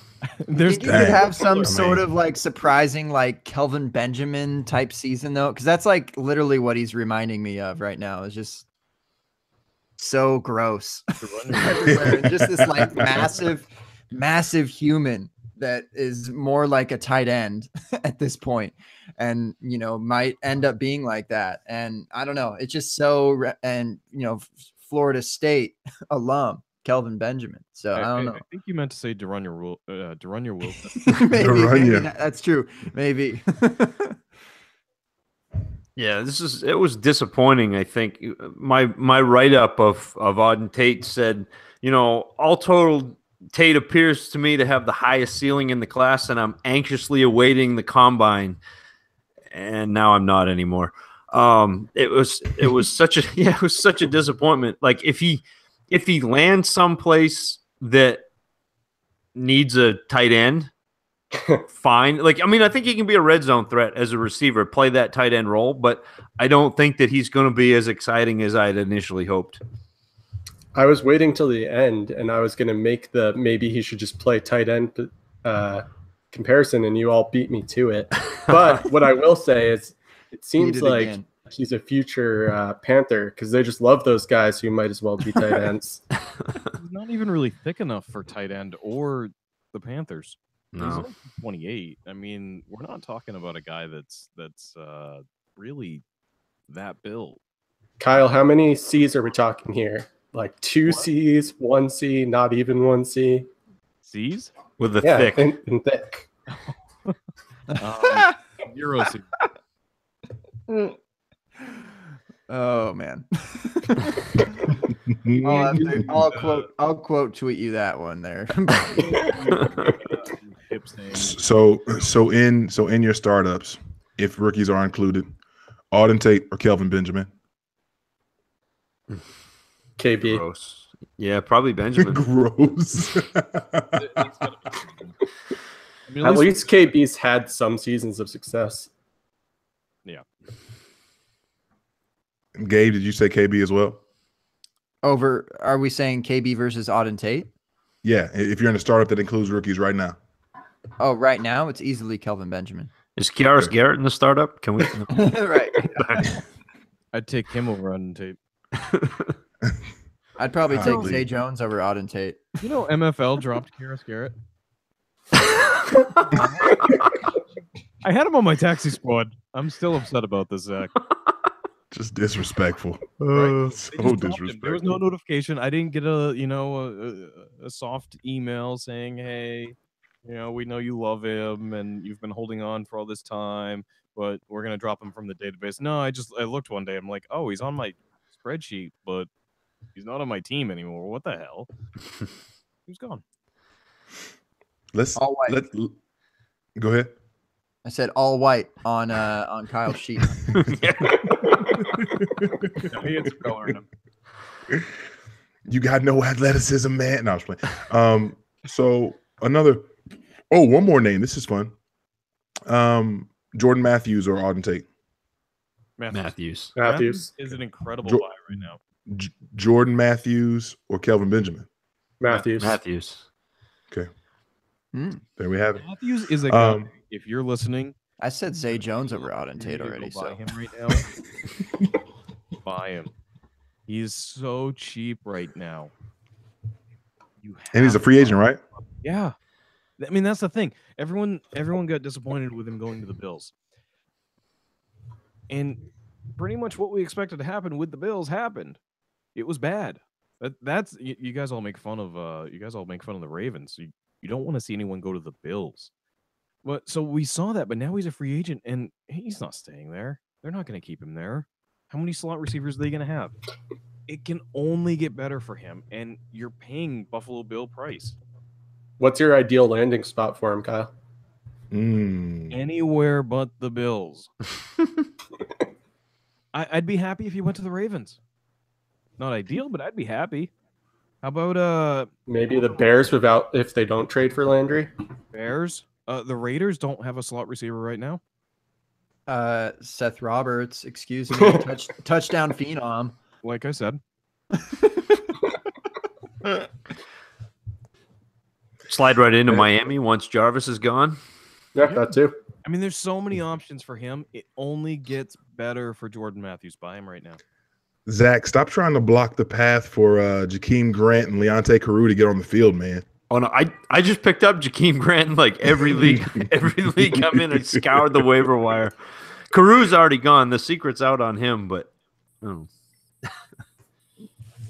You could have some sort of like surprising like Kelvin Benjamin type season though, because that's like literally what he's reminding me of right now. It's just so gross. Just this like massive human that is more like a tight end at this point, and might end up being like that. And I don't know, it's just so, and Florida State alum Kelvin Benjamin. So I don't know. I think you meant to say De'Runnya Wilson. maybe that's true. Maybe. Yeah, it was disappointing. I think my write up of Auden Tate said, all total, Tate appears to me to have the highest ceiling in the class, and I'm anxiously awaiting the combine. And now I'm not anymore. It was such a disappointment. Like if he lands someplace that needs a tight end, fine. Like, I mean, I think he can be a red zone threat as a receiver, play that tight end role, but I don't think that he's going to be as exciting as I'd initially hoped. I was waiting till the end, and I was going to make the maybe he should just play tight end comparison, and you all beat me to it. But what I will say is it seems like he's a future Panther, because they just love those guys who might as well be tight ends. He's not even really thick enough for tight end or the Panthers. No. He's only 28. I mean, we're not talking about a guy that's really that built. Kyle, how many C's are we talking here? Like 2 C's, 1 C, not even 1 C? C's? With the thick. And thick. 0 C. Oh man. I'll quote tweet you that one there. So in your startups, if rookies are included, Auden Tate or Kelvin Benjamin? KB. Gross. Yeah, probably Benjamin. Gross. At least KB's had some seasons of success. Yeah. Gabe, did you say KB as well? Are we saying KB versus Auden Tate? Yeah, if you're in a startup that includes rookies right now. Oh, right now it's easily Kelvin Benjamin. Is Kiaris Garrett in the startup? Can we? Right. I'd take him over Auden Tate. I'd probably take Zay Jones over Auden Tate. MFL dropped Kiaris Garrett. I had him on my taxi squad. I'm still upset about this, Zach. Just disrespectful. Right? So disrespectful. There was no notification. I didn't get a soft email saying, "Hey, You know, we know you love him and you've been holding on for all this time, but we're gonna drop him from the database. No, I looked one day. I'm like, oh, he's on my spreadsheet, but he's not on my team anymore. What the hell? He's gone. All white. Go ahead. I said all white on Kyle's sheet. Yeah, he had some color in him. You got no athleticism, man. No, I was playing. So one more name. This is fun. Jordan Matthews or Auden Tate? Matthews is an incredible buy right now. Jordan Matthews or Kelvin Benjamin? Matthews. Okay. There we have it. Matthews is a guy. If you're listening, I said Zay Jones over Auden Tate already. Buy So him right now. Buy him. He is so cheap right now. And he's a free agent, right? Yeah. I mean, that's the thing. Everyone got disappointed with him going to the Bills. And pretty much what we expected to happen with the Bills happened. It was bad. That's you guys all make fun of the Ravens. You don't want to see anyone go to the Bills. But so we saw that, but now he's a free agent and he's not staying there. They're not going to keep him there. How many slot receivers are they going to have? It can only get better for him, and you're paying Buffalo Bill price. What's your ideal landing spot for him, Kyle? Anywhere but the Bills. I'd be happy if he went to the Ravens. Not ideal, but I'd be happy. How about maybe the Bears if they don't trade for Landry? Bears? The Raiders don't have a slot receiver right now. Seth Roberts, excuse me, touchdown phenom. Like I said. Slide right into Miami once Jarvis is gone. Yeah, that too. I mean, there's so many options for him. It only gets better for Jordan Matthews. Buy him right now. Zach, stop trying to block the path for Jakeem Grant and Leonte Carew to get on the field, man. Oh no, I just picked up Jakeem Grant in like every league I'm in. I scoured the waiver wire. Carew's already gone. The secret's out on him, but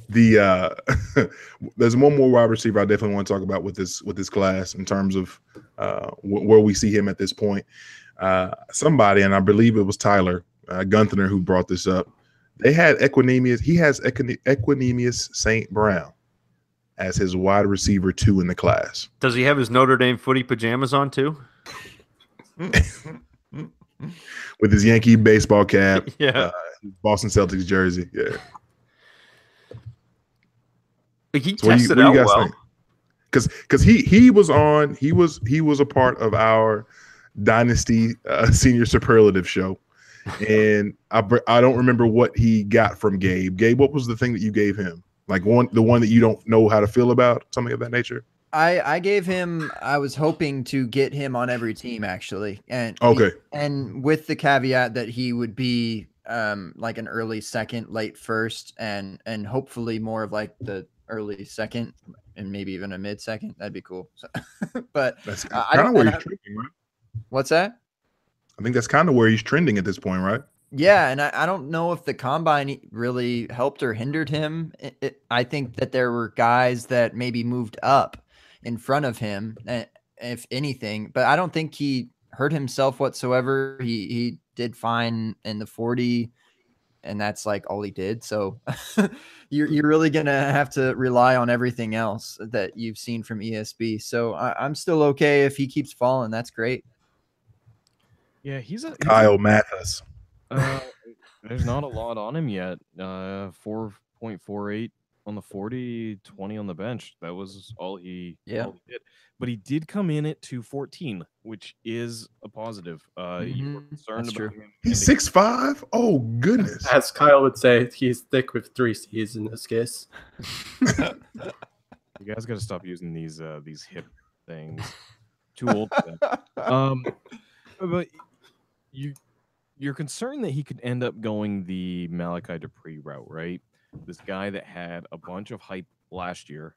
there's one more wide receiver I definitely want to talk about with this class in terms of where we see him at this point. Somebody, and I believe it was Tyler Gunther, who brought this up. They had Equanimous. He has Equanimous St. Brown as his wide receiver 2 in the class. Does he have his Notre Dame footy pajamas on too? With his Yankee baseball cap, yeah, Boston Celtics jersey, yeah. He tested out well. Because he was a part of our Dynasty Senior Superlative show, and I don't remember what he got from Gabe. Gabe, what was the thing that you gave him? Like the one that you don't know how to feel about, something of that nature? I gave him. I was hoping to get him on every team actually, and and with the caveat that he would be like an early second, late first, and hopefully more of like the early second and maybe even a mid second. That'd be cool. So, but that's kind of where he's trending, right? What's that? I think that's kind of where he's trending at this point, right? Yeah, and I don't know if the combine really helped or hindered him. I think that there were guys that maybe moved up in front of him, if anything, but I don't think he hurt himself whatsoever. He did fine in the 40, and that's like all he did. So you're really going to have to rely on everything else that you've seen from ESB. So I'm still okay if he keeps falling. That's great. Yeah, he's Kyle Mathis. There's not a lot on him yet. 4.48 on the 40, 20 on the bench. That was all he did. But he did come in at 214, which is a positive. You were concerned about him. He's 6'5"? Oh, goodness. As Kyle would say, he's thick with 3 C's in this case. You guys got to stop using these hip things. Too old for that. But you're concerned that he could end up going the Malachi Dupree route, right? This guy that had a bunch of hype last year.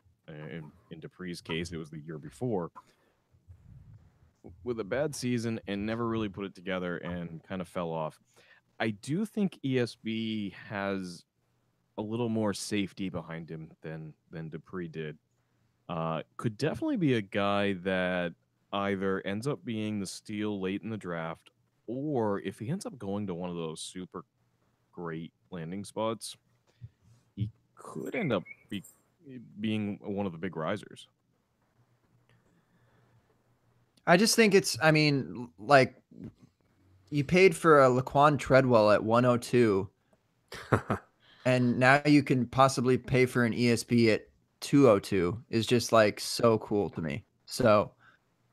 In Dupree's case, it was the year before, with a bad season and never really put it together and kind of fell off. I do think ESB has a little more safety behind him than Dupree did. Could definitely be a guy that either ends up being the steal late in the draft, or if he ends up going to one of those super great landing spots, he could end up being one of the big risers. I just think it's, I mean, like, you paid for a Laquan Treadwell at 102, and now you can possibly pay for an ESB at 202 is just like so cool to me. So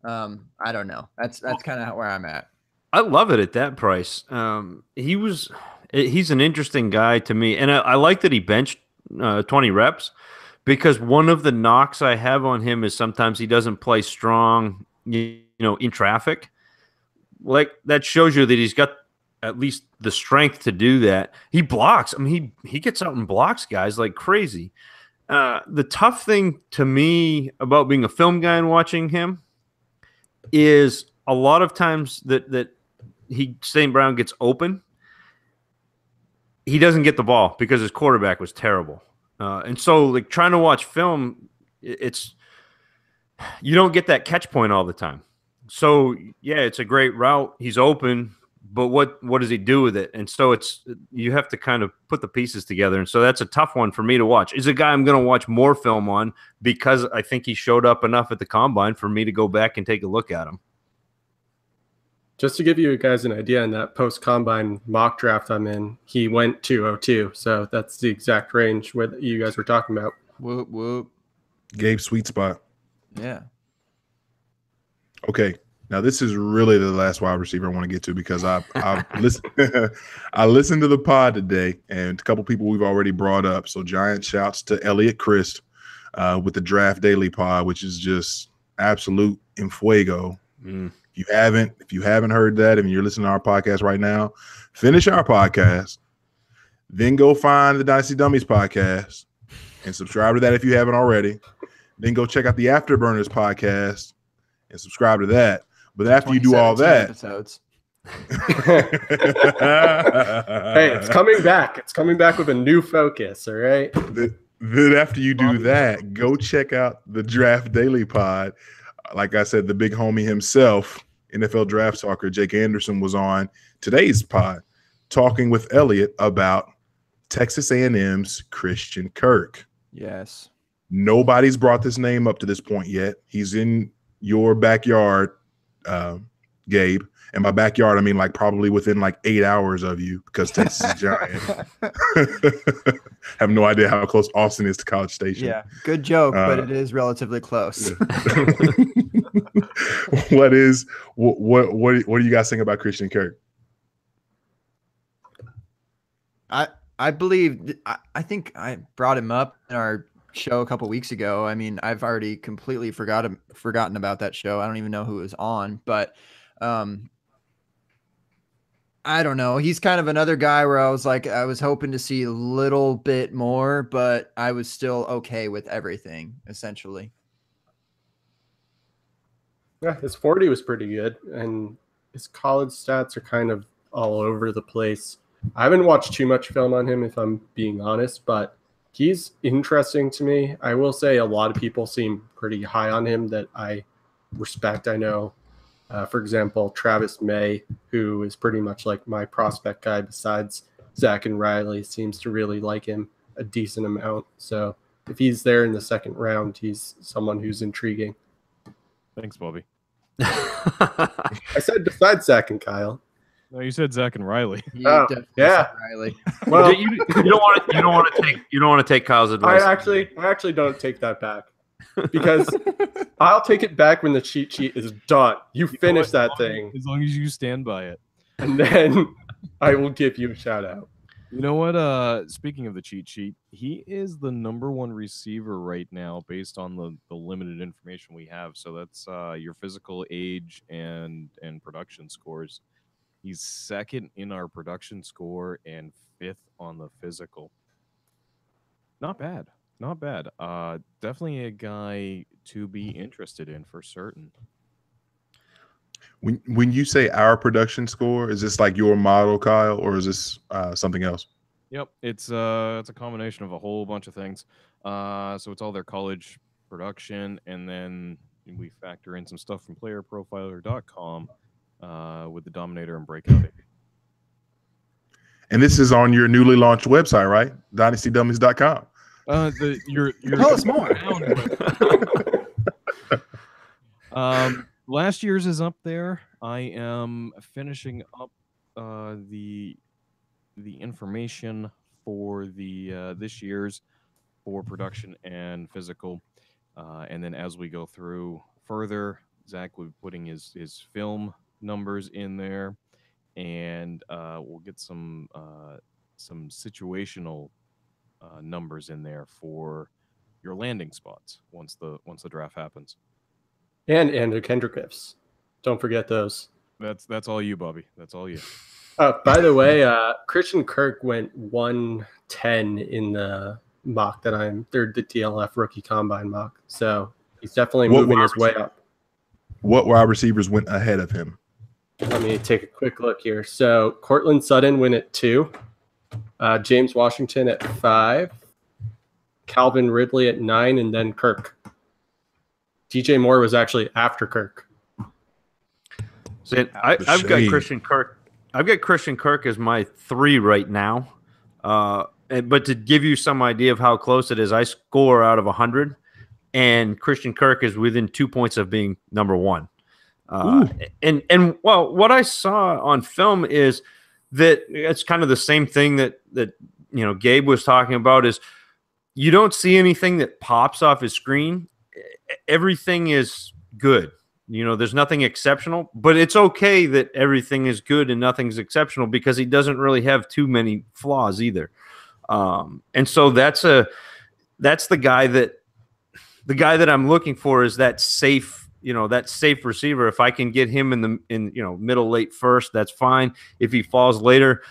I don't know. That's kind of where I'm at. I love it at that price. He's an interesting guy to me, and I like that he benched 20 reps, because one of the knocks I have on him is sometimes he doesn't play strong, you know, in traffic. Like, that shows you that he's got at least the strength to do that. He blocks. I mean, he gets out and blocks guys like crazy. The tough thing to me about being a film guy and watching him is a lot of times that St. Brown gets open, he doesn't get the ball because his quarterback was terrible. And so, like, trying to watch film, you don't get that catch point all the time. So, yeah, it's a great route. He's open, but what does he do with it? And so you have to kind of put the pieces together. And so that's a tough one for me to watch. Is a guy I'm going to watch more film on because I think he showed up enough at the combine for me to go back and take a look at him. Just to give you guys an idea, in that post-combine mock draft I'm in, he went 202. So that's the exact range where you guys were talking about. Whoop, whoop. Gabe's sweet spot. Yeah. Okay. Now, this is really the last wide receiver I want to get to, because I listened to the pod today, and a couple people we've already brought up. So giant shouts to Elliot Christ with the Draft Daily pod, which is just absolute en fuego. If you haven't heard that, and you're listening to our podcast right now, finish our podcast, then go find the Dynasty Dummies podcast and subscribe to that if you haven't already. Then go check out the Afterburners podcast and subscribe to that. But after you do all that, episodes. Hey, it's coming back. It's coming back with a new focus. All right. Then after you do that, go check out the Draft Daily pod. Like I said, the big homie himself, NFL Draft Talker Jake Anderson, was on today's pod talking with Elliot about Texas A&M's Christian Kirk. Yes. Nobody's brought this name up to this point yet. He's in your backyard, Gabe. And by backyard, I mean like probably within like 8 hours of you, because Texas is giant. Have no idea how close Austin is to College Station. Yeah, good joke, but it is relatively close. What do you guys think about Christian Kirk? I believe I think I brought him up in our show a couple weeks ago. I mean, I've already completely forgotten about that show. I don't even know who it was on, but I don't know. He's kind of another guy where I was like, I was hoping to see a little bit more, but I was still okay with everything, essentially. Yeah, his 40 was pretty good, and his college stats are kind of all over the place. I haven't watched too much film on him, if I'm being honest, but he's interesting to me. I will say a lot of people seem pretty high on him that I respect. I know, for example, Travis May, who is pretty much like my prospect guy besides Zach and Riley, seems to really like him a decent amount. So if he's there in the second round, he's someone who's intriguing. Thanks, Bobby. I said besides Zach and Kyle. No, you said Zach and Riley. Oh, yeah, Riley. Well, you don't want to take Kyle's advice. I actually don't take that back, because I'll take it back when the cheat sheet is done. You finish that thing, as long as you stand by it, and then I will give you a shout out. You know what? Speaking of the cheat sheet, he is the #1 receiver right now based on the limited information we have. So that's your physical, age, and production scores. He's second in our production score and 5th on the physical. Not bad. Not bad. Definitely a guy to be interested in for certain. When you say our production score, is this like your model, Kyle, or is this something else? Yep, it's a combination of a whole bunch of things. So it's all their college production, and then we factor in some stuff from playerprofiler.com with the Dominator and Breakout. And this is on your newly launched website, right? DynastyDummies.com. You're Tell us more. Last year's is up there. I am finishing up the information for the this year's for production and physical, and then as we go through further, Zach will be putting his film numbers in there, and we'll get some situational numbers in there for your landing spots once the draft happens. And Andrew Kendrick gifts. Don't forget those. That's all you, Bobby. That's all you. By the way, Christian Kirk went 110 in the mock that they're the DLF rookie combine mock. So he's definitely moving his way up. What wide receivers went ahead of him? Let me take a quick look here. So Cortland Sutton went at 2, James Washington at 5, Calvin Ridley at 9, and then Kirk. DJ Moore was actually after Kirk. So I've got Christian Kirk. I've got Christian Kirk as my 3 right now. But to give you some idea of how close it is, I score out of 100, and Christian Kirk is within 2 points of being number 1. And well, what I saw on film is that it's kind of the same thing that Gabe was talking about. Is you don't see anything that pops off his screen. Everything is good. There's nothing exceptional, but it's okay that everything is good and nothing's exceptional because he doesn't really have too many flaws either. And so that's the guy that I'm looking for is that safe, that safe receiver. If I can get him in middle late first, that's fine. If he falls later,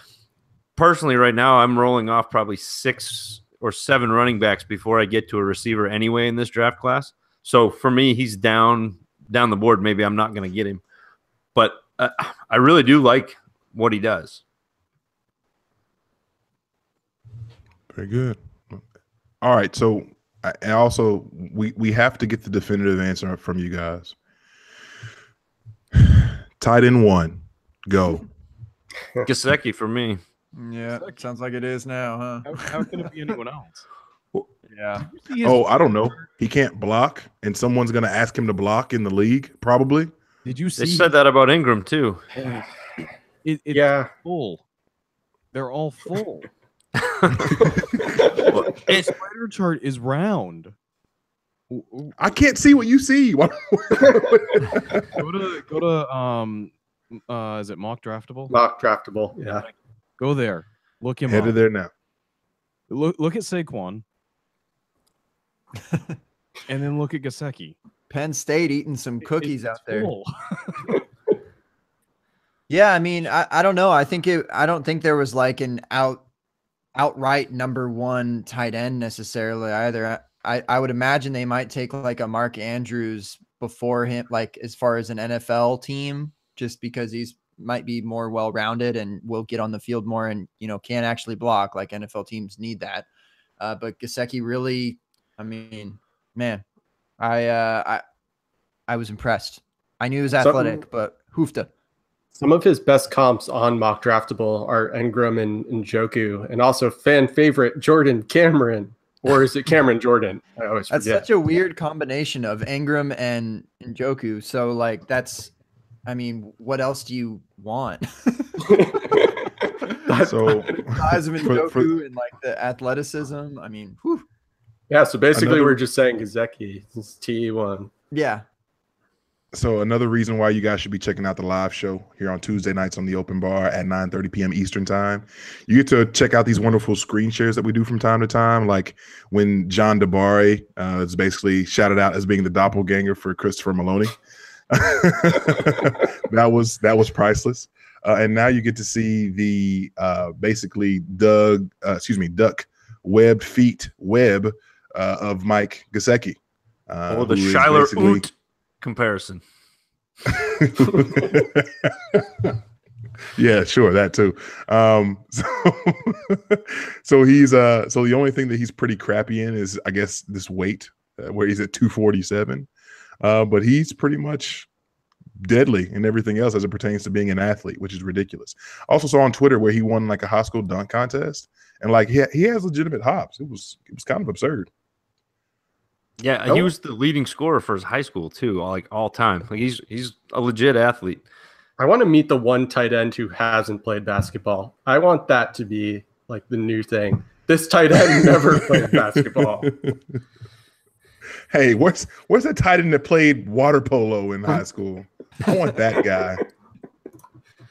personally right now I'm rolling off probably 6 or 7 running backs before I get to a receiver anyway in this draft class. So for me, he's down the board. Maybe I'm not going to get him, but I really do like what he does. Very good. All right. So, and also we have to get the definitive answer from you guys. Tight end 1, go. Gesicki for me. Yeah, sounds like it is now, huh? How can it be anyone else? Yeah. Oh, I don't know. He can't block, and someone's going to ask him to block in the league, probably. Did you see? They said that about Ingram too. It's full. They're all full. The spider chart is round. I can't see what you see. Go to is it Mock Draftable? Mock Draftable, yeah. Go there. Look him up. Headed there now. Look at Saquon. And then look at Gesicki. Penn State eating some cookies out there. Full. Yeah, I mean, I don't know. I don't think there was like an outright number 1 tight end necessarily either. I would imagine they might take like a Mark Andrews before him, like as far as an NFL team, just because he's might be more well-rounded and will get on the field more and, can actually block. Like NFL teams need that. But Gesicki really, I mean, man, I was impressed. I knew he was athletic, but hoofda. Some of his best comps on Mock Draftable are Ingram and Njoku, and also fan favorite Jordan Cameron. Or is it Cameron Jordan? I always forget. That's such a weird combination of Ingram and Njoku. So, like, what else do you want? So, size of Njoku and like the athleticism. I mean, whew. Yeah. So basically, we're just saying Gesicki is T1. Yeah. So another reason why you guys should be checking out the live show here on Tuesday nights on the Open Bar at 9:30 p.m. Eastern time. You get to check out these wonderful screen shares that we do from time to time, like when John DeBari is basically shouted out as being the doppelganger for Christopher Maloney. That was priceless. And now you get to see the basically duck webbed feet web of Mike Gesicki. The Schuyler Oot comparison. Yeah, sure, that too. So he's so the only thing that he's pretty crappy in is, I guess, this weight where he's at 247. But he's pretty much deadly in everything else as it pertains to being an athlete, which is ridiculous. I also saw on Twitter where he won like a high school dunk contest, and like he has legitimate hops. It was kind of absurd. Yeah, he was the leading scorer for his high school too, like all time. Like he's a legit athlete. I want to meet the one tight end who hasn't played basketball. I want that to be like the new thing. This tight end never played basketball. Hey, where's that tight end that played water polo in high school? I want that guy.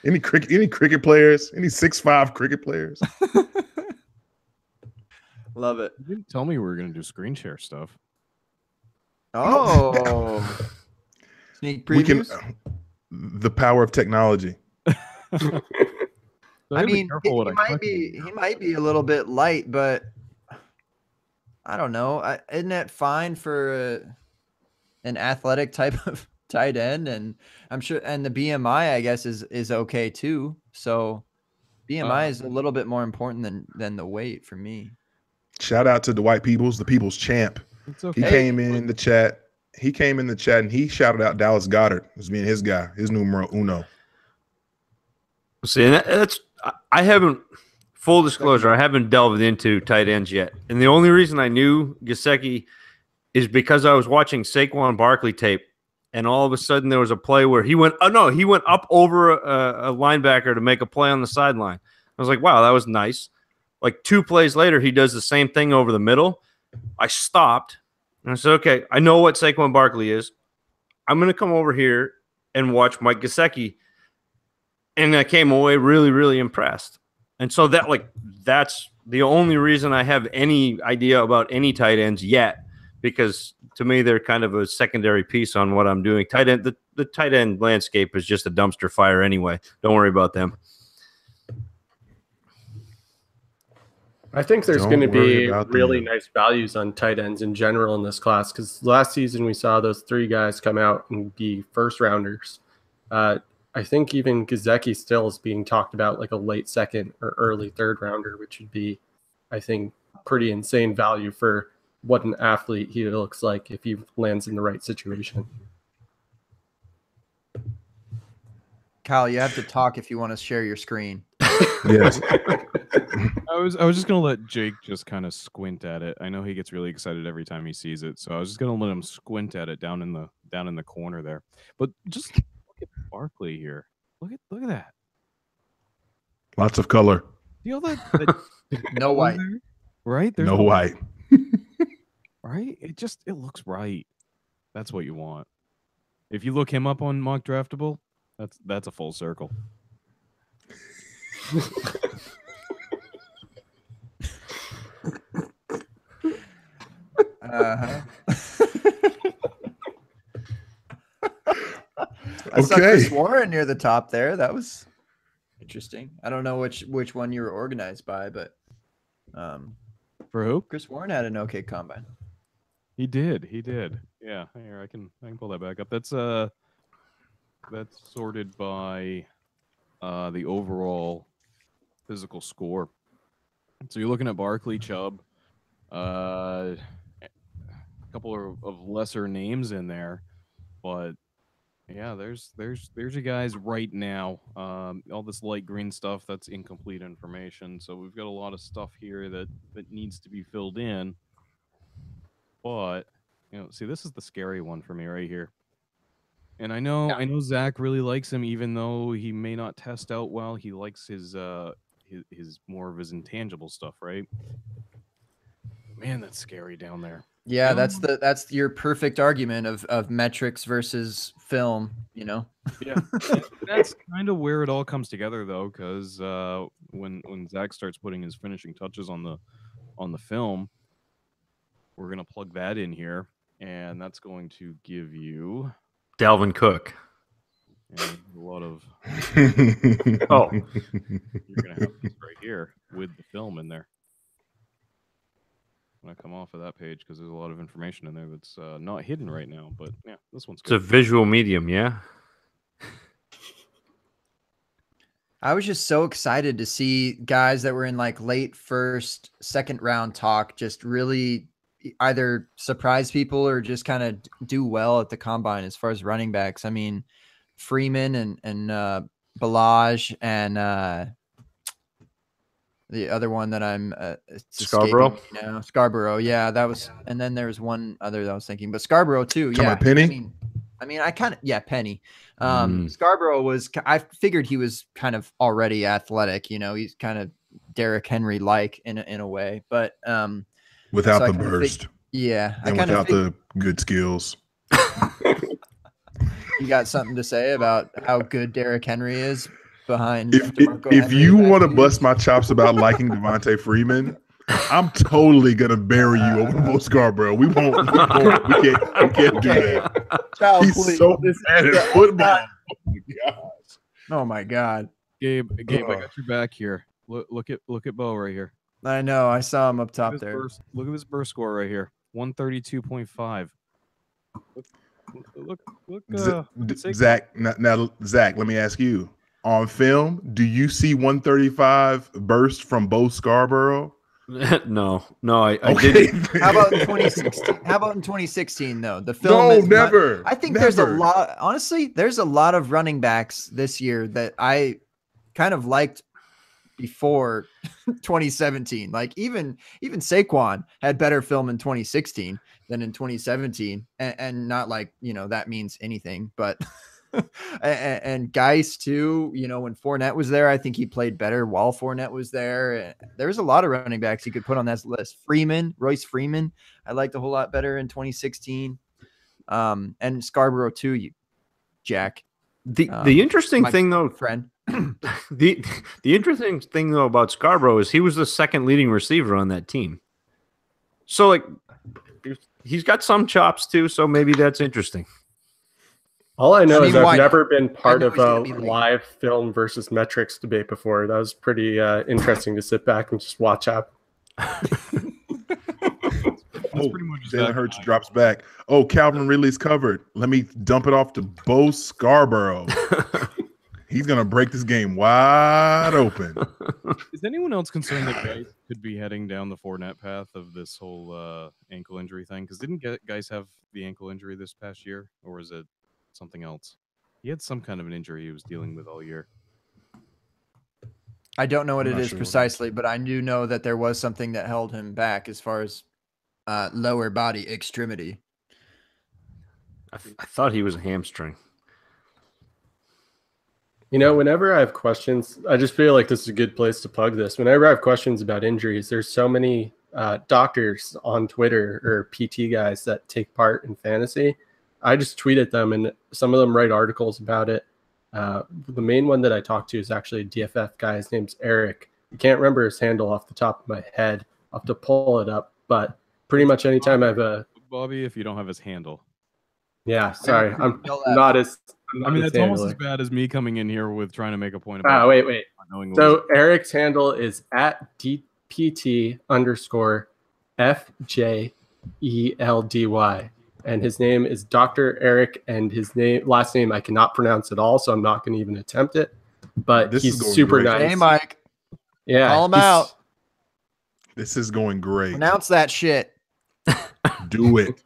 Any cricket players? Any 6'5" cricket players? Love it. You didn't tell me we were going to do screen share stuff. Oh, sneak previews. The power of technology. So I mean, he might be a little bit light, but I don't know. Isn't that fine for an athletic type of tight end? And I'm sure, and the BMI, I guess, is okay too. So BMI is a little bit more important than the weight for me. Shout out to Dwight Peoples, the People's champ. It's okay. He came in the chat. And he shouted out Dallas Goedert as being his guy, his numero uno. See, I haven't, full disclosure, I haven't delved into tight ends yet. And the only reason I knew Gesicki is because I was watching Saquon Barkley tape, and all of a sudden there was a play where he went up over a linebacker to make a play on the sideline. I was like, wow, that was nice. Like 2 plays later, he does the same thing over the middle. I stopped, and I said, okay, I know what Saquon Barkley is. I'm going to come over here and watch Mike Gesicki. And I came away really, really impressed. And so that's the only reason I have any idea about any tight ends yet, because to me they're kind of a secondary piece on what I'm doing. Tight end, the tight end landscape is just a dumpster fire anyway. Don't worry about them. I think there's going to be really nice values on tight ends in general in this class, because last season we saw those 3 guys come out and be first rounders. I think even Gesicki still is being talked about like a late second or early third rounder, which would be, I think, pretty insane value for what an athlete he looks like if he lands in the right situation. Kyle, you have to talk if you want to share your screen. Yes. I was just gonna let Jake just kind of squint at it. I know he gets really excited every time he sees it, so I was just gonna let him squint at it down in the corner there. But just look at Barkley here. Look at that. Lots of color. You know that No white. There, right? There's no white. Right? It looks right. That's what you want. If you look him up on Mock Draftable, that's a full circle. I saw Chris Warren near the top there. That was interesting. I don't know which one you were organized by, but for who? Chris Warren had an okay combine. He did. Yeah, here I can pull that back up. That's sorted by the overall physical score. So you're looking at Barkley, Chubb, a couple of lesser names in there, but yeah, there's your guys right now. All this light green stuff, that's incomplete information. So we've got a lot of stuff here that needs to be filled in. But see, this is the scary one for me right here. And I know Zach really likes him, even though he may not test out well. He likes his more of his intangible stuff, right? Man, that's scary down there. Yeah, that's your perfect argument of metrics versus film, Yeah. That's kind of where it all comes together, though, because when Zach starts putting his finishing touches on the film, we're gonna plug that in here, and that's going to give you Dalvin Cook. And a lot of oh, you're gonna have this right here with the film in there. I'm gonna come off of that page because there's a lot of information in there that's not hidden right now. But yeah, this one's good. It's a visual medium, yeah. I was just so excited to see guys that were in like late first, second round talk just really either surprise people or just kind of do well at the combine as far as running backs. I mean, Freeman and Balaj and the other one that I'm Scarborough. Scarborough. Yeah, that was. And then there's one other that I was thinking, but Scarborough too. Talking Yeah, about Penny? I mean, Penny. Scarborough was. I figured he was kind of already athletic. You know, he's kind of Derrick Henry like in a way, but without so the burst, and without the good skills. You got something to say about how good Derrick Henry is behind? If you want to bust my chops about liking Devontae Freeman, I'm totally gonna bury you over Bo Scarborough. We can't do that. Child, He's please. so bad at football. Oh my God, Gabe, I got your back here. Look at Bo right here. I know. I saw him up top there. Look at his burst score right here, 132.5. Look, Zach. Now, Zach, let me ask you: on film, do you see 135 burst from Bo Scarborough? No, I didn't. How about in 2016? How about in 2016 though? The film. Never. I think there's a lot. Honestly, there's a lot of running backs this year that I kind of liked before 2017. Like even Saquon had better film in 2016 than in 2017, and not like, you know, that means anything, but and Geis too, you know, when Fournette was there, I think he played better while Fournette was there. There's a lot of running backs you could put on that list. Royce Freeman, I liked a whole lot better in 2016. And Scarborough too, Jack. The interesting thing though, friend. the interesting thing though about Scarborough is he was the second leading receiver on that team. So like he's got some chops too, so maybe that's interesting. All I know is I've never been part of a live film versus metrics debate before. That was pretty interesting to sit back and just watch out. Jalen Hurts drops back. Oh, Calvin Ridley's covered. Let me dump it off to Bo Scarborough. He's going to break this game wide open. Is anyone else concerned that Geis could be heading down the Fournette path of this whole ankle injury thing? Because didn't Geis have the ankle injury this past year? Or is it something else? He had some kind of an injury he was dealing with all year. I don't know what it is precisely, but I do know that there was something that held him back as far as lower body extremity. I thought he was a hamstring. You know, whenever I have questions, I just feel like this is a good place to plug this. Whenever I have questions about injuries, there's so many doctors on Twitter or PT guys that take part in fantasy. I just tweet at them, and some of them write articles about it. The main one that I talk to is actually a DFF guy. His name's Eric. I can't remember his handle off the top of my head. I'll have to pull it up. But pretty much anytime I have a... Bobby, if you don't have his handle. Yeah, sorry. I'm not as... I mean, that's almost as bad as me coming in here with trying to make a point about. Wait. So Eric's handle is at DPT_FJELDY, and his name is Dr. Eric, and his last name I cannot pronounce at all, so I'm not going to even attempt it. But he's super nice. Hey, Mike. Yeah, call him out. This is going great. Pronounce that shit. Do it.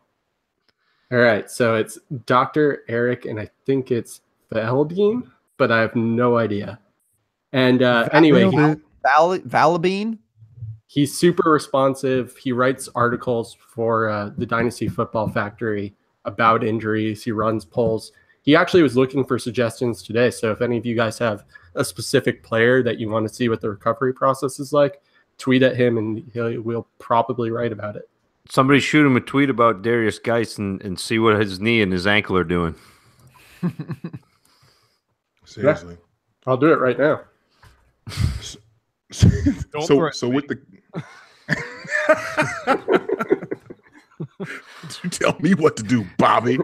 All right, so it's Dr. Eric, and I think it's Valbean, but I have no idea. And anyway, Valbean? He's super responsive. He writes articles for the Dynasty Football Factory about injuries. He runs polls. He actually was looking for suggestions today, so if any of you guys have a specific player that you want to see what the recovery process is like, tweet at him, and we'll probably write about it. Somebody shoot him a tweet about Darius Geis and see what his knee and his ankle are doing. Seriously. Yeah, I'll do it right now. So with the you tell me what to do, Bobby.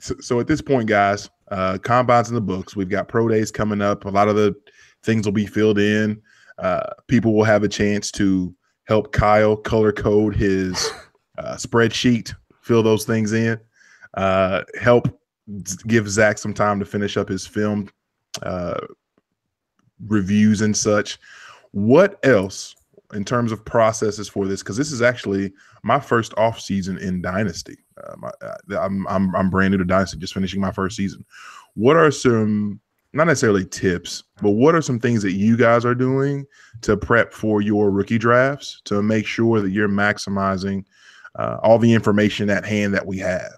So at this point, guys, combine's in the books. We've got pro days coming up. A lot of the things will be filled in. People will have a chance to help Kyle color code his spreadsheet, fill those things in, help give Zach some time to finish up his film reviews and such. What else in terms of processes for this, because this is actually my first off season in Dynasty. I'm brand new to Dynasty, just finishing my first season. What are some, not necessarily tips, but what are some things that you guys are doing to prep for your rookie drafts to make sure that you're maximizing all the information at hand that we have?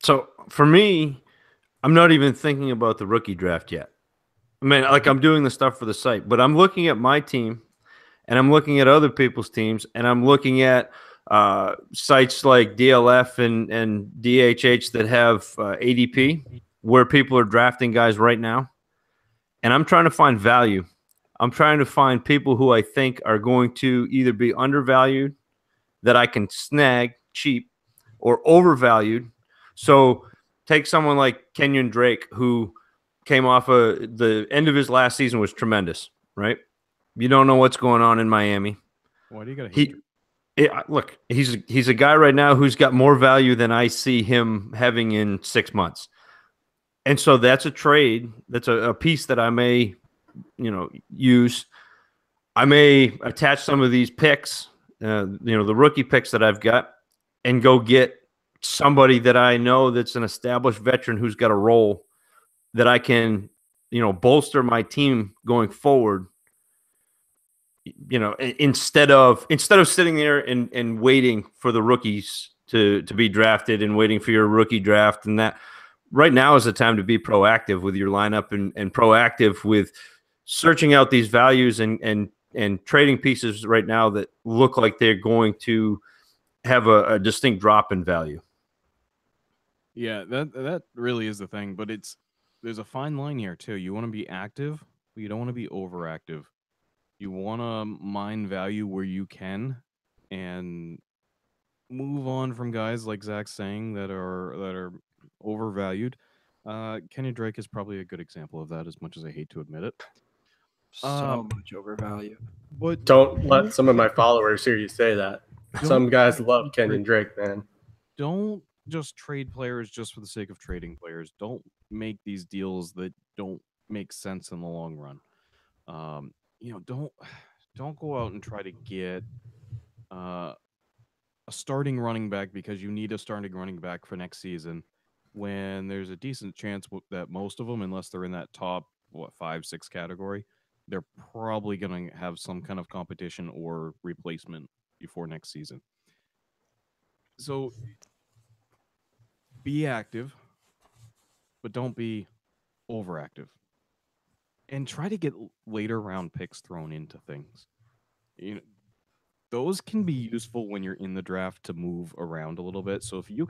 So for me, I'm not even thinking about the rookie draft yet. I mean, like, I'm doing the stuff for the site, but I'm looking at my team and I'm looking at other people's teams, and I'm looking at sites like DLF and DHH that have ADP, where people are drafting guys right now. And I'm trying to find value. I'm trying to find people who I think are going to either be undervalued, that I can snag cheap, or overvalued. So take someone like Kenyon Drake, who came off the end of his last season was tremendous, right? You don't know what's going on in Miami. Why do you got to look, he's a guy right now who's got more value than I see him having in 6 months. And so that's a trade. That's a piece that I may, use. I may attach some of these picks, the rookie picks that I've got, and go get somebody that I know that's an established veteran who's got a role that I can, bolster my team going forward. Instead of sitting there and waiting for the rookies to be drafted and waiting for your rookie draft, and that right now is the time to be proactive with your lineup and proactive with searching out these values and trading pieces right now that look like they're going to have a distinct drop in value. Yeah, that really is the thing, but there's a fine line here too. You want to be active, but you don't want to be overactive. You want to mine value where you can and move on from guys like Zach's saying that are overvalued. Kenny Drake is probably a good example of that, as much as I hate to admit it. So much overvalued. But Don't let some of my followers hear you say that. Some guys love Kenyon Drake, man. Don't just trade players just for the sake of trading players. Don't make these deals that don't make sense in the long run. Don't go out and try to get a starting running back because you need a starting running back for next season, when there's a decent chance that most of them, unless they're in that top 5-6 category, they're probably going to have some kind of competition or replacement before next season. So be active, but don't be overactive. And try to get later round picks thrown into things. Those can be useful when you're in the draft to move around a little bit. So if you're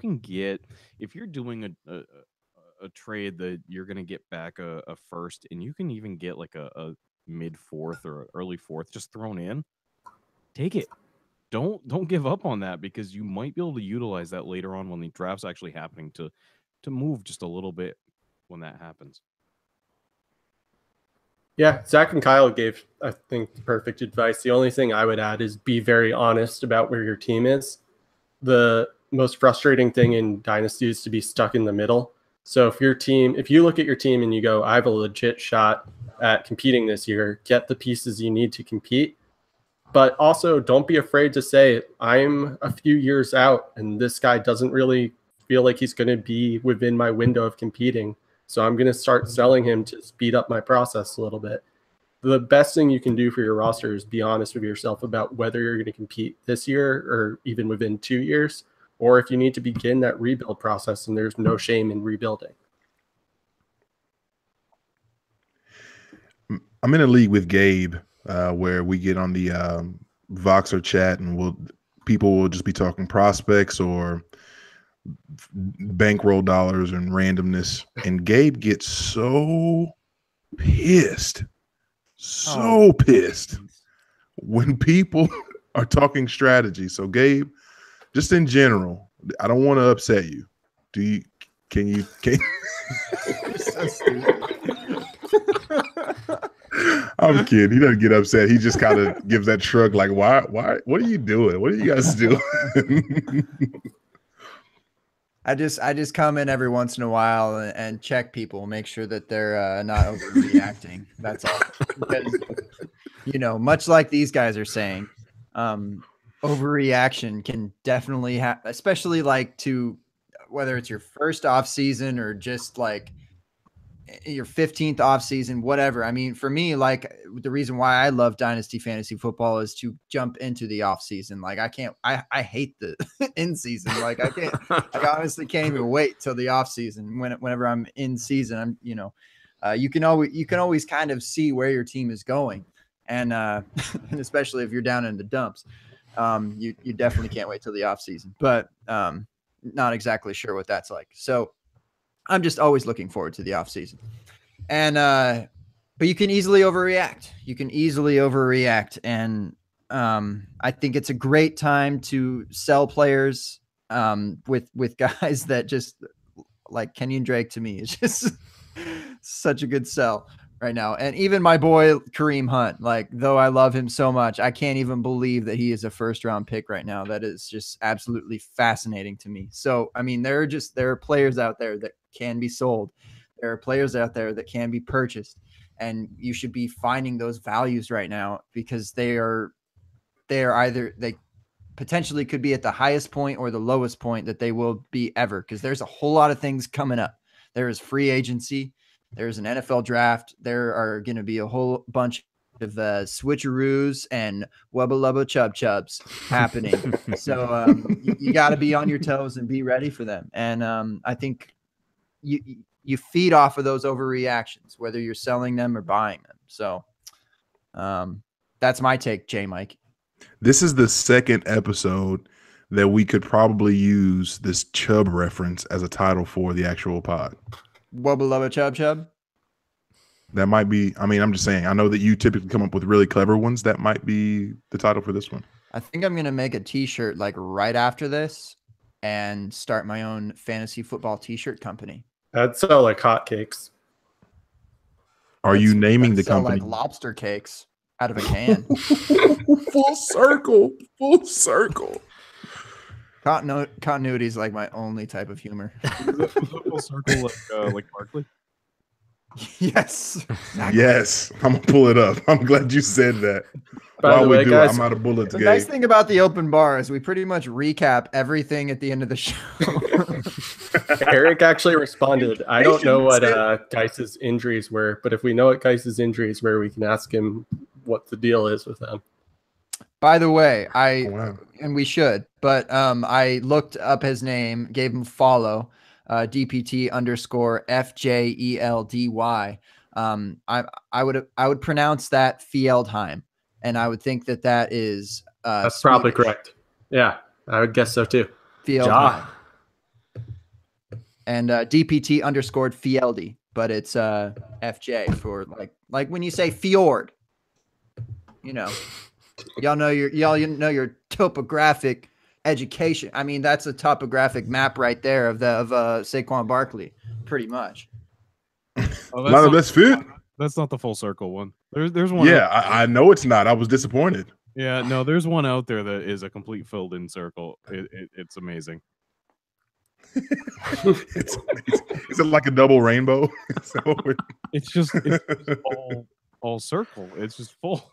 doing a trade that you're going to get back a first, and you can even get like a mid fourth or early fourth just thrown in, take it. Don't give up on that, because you might be able to utilize that later on when the draft's actually happening to move just a little bit when that happens. Yeah, Zach and Kyle gave, I think, the perfect advice. The only thing I would add is be very honest about where your team is. The most frustrating thing in Dynasty is to be stuck in the middle. So if you look at your team and you go, I have a legit shot at competing this year, get the pieces you need to compete. But also don't be afraid to say, I'm a few years out and this guy doesn't really feel like he's going to be within my window of competing. So I'm going to start selling him to speed up my process a little bit. The best thing you can do for your roster is be honest with yourself about whether you're going to compete this year or even within 2 years, or if you need to begin that rebuild process, and there's no shame in rebuilding. I'm in a league with Gabe where we get on the Voxer chat, and people will just be talking prospects or bankroll dollars and randomness, and Gabe gets so pissed when people are talking strategy. So Gabe, just in general, I don't want to upset you. Can you I'm kidding. He doesn't get upset. He just kind of gives that shrug like, why, what are you doing? What are you guys doing? I just come in every once in a while and check people, make sure that they're not overreacting. That's all. you know, much like these guys are saying, overreaction can definitely happen, especially like to whether it's your first off season or just like your 15th off season, whatever. I mean, for me, like the reason why I love dynasty fantasy football is to jump into the off season. Like I hate the in season. Like I honestly can't even wait till the off season. Whenever I'm in season, I'm, you know, you can always kind of see where your team is going. And, and especially if you're down in the dumps, you definitely can't wait till the off season, but, not exactly sure what that's like. So I'm just always looking forward to the off season. And, but you can easily overreact. And, I think it's a great time to sell players, with guys that just like Kenyon Drake. To me, it's just such a good sell right now. And even my boy Kareem Hunt, like, though I love him so much, I can't even believe that he is a first round pick right now. That is just absolutely fascinating to me. So, I mean, there are players out there that can be sold. There are players out there that can be purchased, and you should be finding those values right now, because they potentially could be at the highest point or the lowest point that they will be ever. Cause there's a whole lot of things coming up. There is free agency. There's an NFL draft. There are going to be a whole bunch of switcheroos and wubba lubba chubs happening. So you got to be on your toes and be ready for them. And I think you feed off of those overreactions, whether you're selling them or buying them. So that's my take, JMic. This is the second episode that we could probably use this Chubb reference as a title for the actual pod. Wubba lubba chub. That might be, I mean, I'm just saying, I know that you typically come up with really clever ones. That might be the title for this one. I think I'm going to make a t-shirt like right after this and start my own fantasy football t-shirt company. I'd sell like hotcakes. Are you naming the company? Like lobster cakes out of a can. Full circle. Continuity is like my only type of humor. Full circle like Barkley. Yes. Exactly. Yes. I'm going to pull it up. I'm glad you said that. By the way, guys, I'm out of bullets. The nice thing about the open bar is we pretty much recap everything at the end of the show. Eric actually responded. I don't know what Geis's injuries were, but if we know what Geis's injuries were, we can ask him what the deal is with them. By the way, and we should, but I looked up his name, gave him a follow, DPT_FJELDY. I would pronounce that Fieldheim, and I would think that is that's Swedish. probably correct. Yeah, I would guess so too. Fieldheim. And DPT_Fieldy, but it's FJ for like when you say fjord, you know. Y'all know your topographic education. I mean, that's a topographic map right there of Saquon Barkley, pretty much. Oh, not the best fit. That's not the full circle one. There's one. Yeah, I know it's not. I was disappointed. Yeah, no, there's one out there that is a complete filled in circle. It's amazing. Is it like a double rainbow? It's just all circle. It's just full.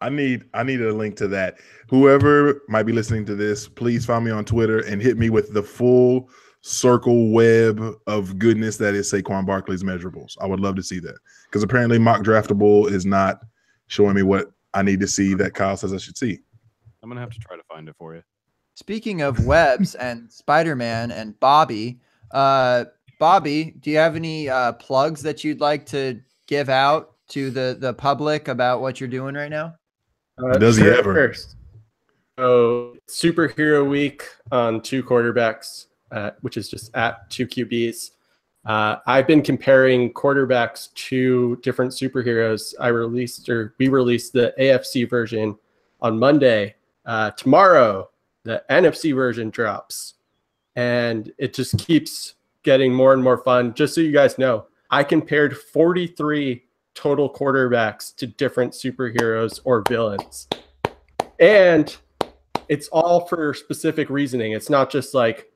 I need a link to that. Whoever might be listening to this, please find me on Twitter and hit me with the full circle web of goodness that is Saquon Barkley's measurables. I would love to see that, because apparently Mock Draftable is not showing me what I need to see that Kyle says I should see. I'm gonna have to try to find it for you. Speaking of webs and Spider-Man and Bobby, Bobby, do you have any plugs that you'd like to give out to the public about what you're doing right now? Does he ever? First. So Superhero Week on 2 quarterbacks, which is just at 2 QBs. I've been comparing quarterbacks to different superheroes. We released the AFC version on Monday. Tomorrow, the NFC version drops, and it just keeps getting more and more fun. Just so you guys know, I compared 43 total quarterbacks to different superheroes or villains, and it's all for specific reasoning. It's not just like,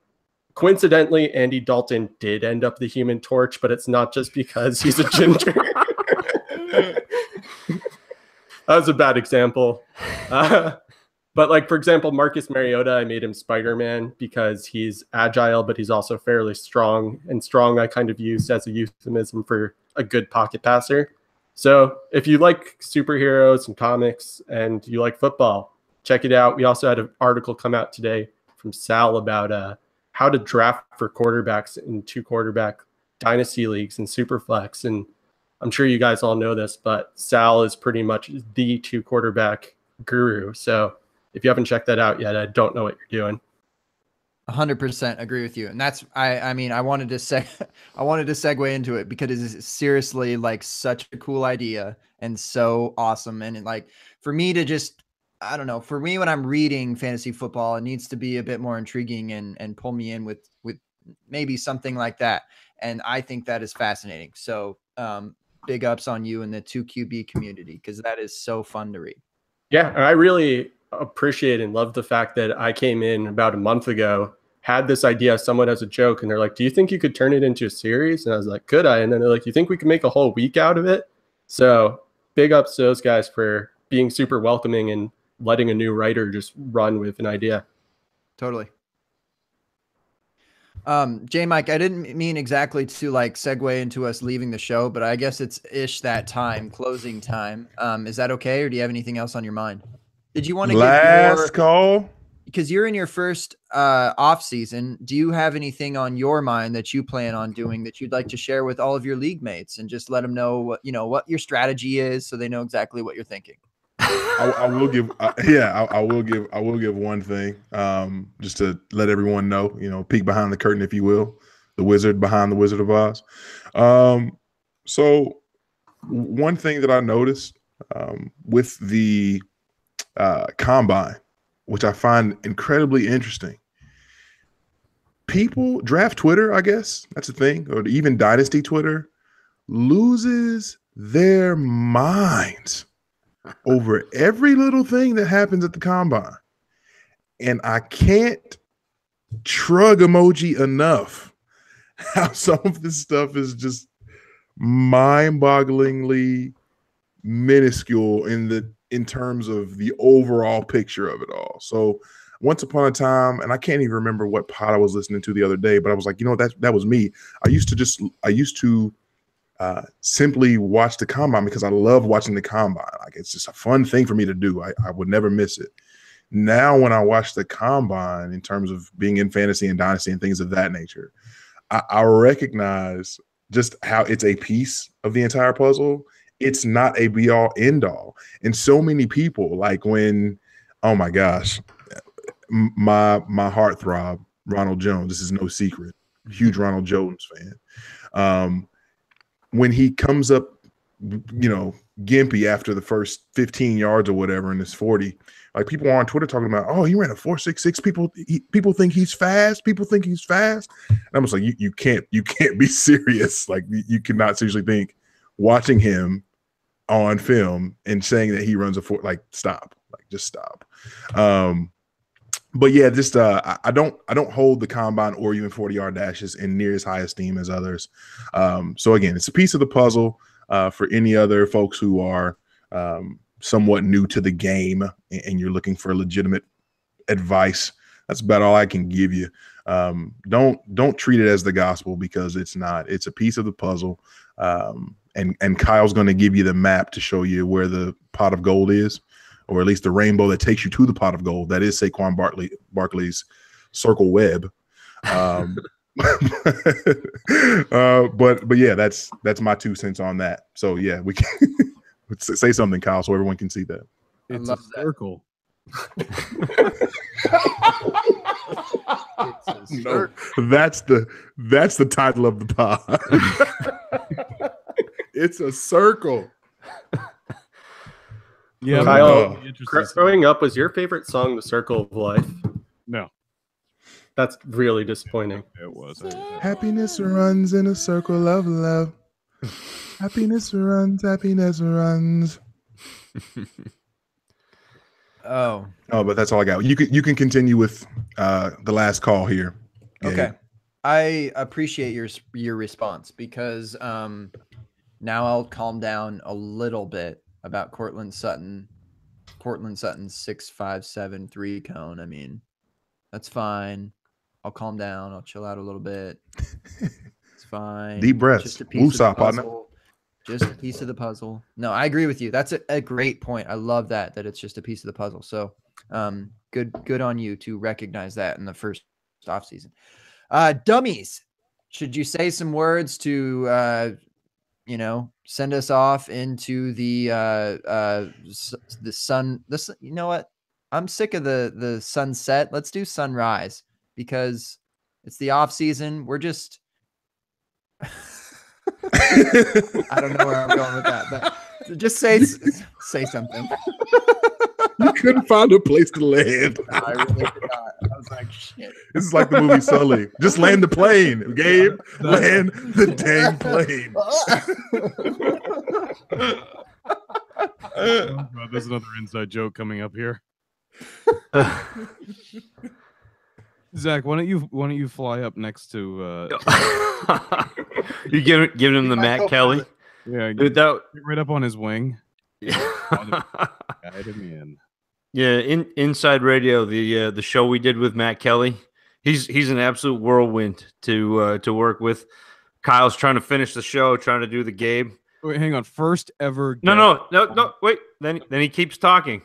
coincidentally, Andy Dalton did end up the Human Torch, but it's not just because he's a ginger. was a bad example. But like, for example, Marcus Mariota, I made him Spider-Man because he's agile, but he's also fairly strong. And strong I kind of used as a euphemism for a good pocket passer. So if you like superheroes and comics and you like football, check it out. We also had an article come out today from Sal about how to draft for quarterbacks in 2-quarterback dynasty leagues and Superflex. And I'm sure you guys all know this, but Sal is pretty much the 2-quarterback guru. So if you haven't checked that out yet, I don't know what you're doing. 100% agree with you. And that's, I mean, I wanted to segue into it because it is seriously like such a cool idea and so awesome. And like for me to just, I don't know, for me, when I'm reading fantasy football, it needs to be a bit more intriguing and pull me in with maybe something like that. And I think that is fascinating. So big ups on you and the 2QB community, because that is so fun to read. Yeah, I really appreciate and love the fact that I came in about a month ago, had this idea somewhat as a joke, and they're like, do you think you could turn it into a series? And I was like, could I? And then they're like, you think we can make a whole week out of it? So big ups to those guys for being super welcoming and letting a new writer just run with an idea. Totally. JMic, I didn't mean exactly to like segue into us leaving the show, but I guess it's ish that time, closing time. Is that okay? Or do you have anything else on your mind? Did you want to last call? Because you're in your first off season. Do you have anything on your mind that you plan on doing that you'd like to share with all of your league mates and just let them know what, you know, what your strategy is so they know exactly what you're thinking? I will give, I will give one thing, just to let everyone know, you know, peek behind the curtain, if you will, the wizard behind the Wizard of Oz. So one thing that I noticed with the combine, which I find incredibly interesting, people, draft Twitter, I guess that's a thing, or even Dynasty Twitter, loses their minds over every little thing that happens at the combine. And I can't shrug emoji enough how some of this stuff is just mind-bogglingly minuscule in terms of the overall picture of it all. So once upon a time, and I can't even remember what pod I was listening to the other day, but I was like, you know, that was me. I used to simply watch the combine because I love watching the combine. Like, it's just a fun thing for me to do. I would never miss it. Now, when I watch the combine in terms of being in fantasy and dynasty and things of that nature, I recognize just how it's a piece of the entire puzzle. It's not a be all end all. And so many people, like when, oh my gosh, my heartthrob, Ronald Jones, this is no secret, huge Ronald Jones fan. When he comes up, you know, gimpy after the first 15 yards or whatever in this 40, like people are on Twitter talking about, oh, he ran a 4.66. People think he's fast. People think he's fast. And I'm just like, you can't be serious. Like, you cannot seriously think watching him on film and saying that he runs a 4, like, stop, like, just stop. But yeah, just I don't hold the combine or even 40-yard dashes in near as high esteem as others. So again, it's a piece of the puzzle for any other folks who are somewhat new to the game and you're looking for legitimate advice. That's about all I can give you. Don't treat it as the gospel, because it's not. It's a piece of the puzzle. And Kyle's going to give you the map to show you where the pot of gold is, or at least the rainbow that takes you to the pot of gold. That is Saquon Barkley's circle web. But yeah, that's my 2 cents on that. So yeah, we can say something, Kyle, so everyone can see that. It's a circle. No, that's the title of the pod. It's a circle. Yeah, Kyle, growing up, was your favorite song "The Circle of Life"? No, that's really disappointing. it was. Happiness runs in a circle of love. Happiness runs. Happiness runs. Oh, but that's all I got. You can continue with the last call here. Gabe. Okay. I appreciate your response, because now I'll calm down a little bit about Cortland Sutton's 6.57 3-cone. I mean, that's fine. I'll calm down. I'll chill out a little bit. It's fine. Deep breaths. Just a piece of the Woosah, partner. puzzle. Just a piece of the puzzle. No, I agree with you. That's a great point. I love that it's just a piece of the puzzle. So good on you to recognize that in the first off season. Dummies, should you say some words to send us off into the sun? You know what? I'm sick of the sunset. Let's do sunrise because it's the off season. We're just I don't know where I'm going with that, but just say something. You couldn't find a place to land. No, I really did not. I was like, shit. This is like the movie Sully. Just land the plane, Gabe. Land the dang plane. There's another inside joke coming up here. Zach, why don't you fly up next to? You giving him the Matt Kelly? Yeah, Dude, get right up on his wing. Yeah. Guide him in. Yeah, Inside Radio, the show we did with Matt Kelly. He's an absolute whirlwind to work with. Kyle's trying to finish the show, trying to do the Gabe. Wait, hang on. First ever. No. Wait. Then he keeps talking.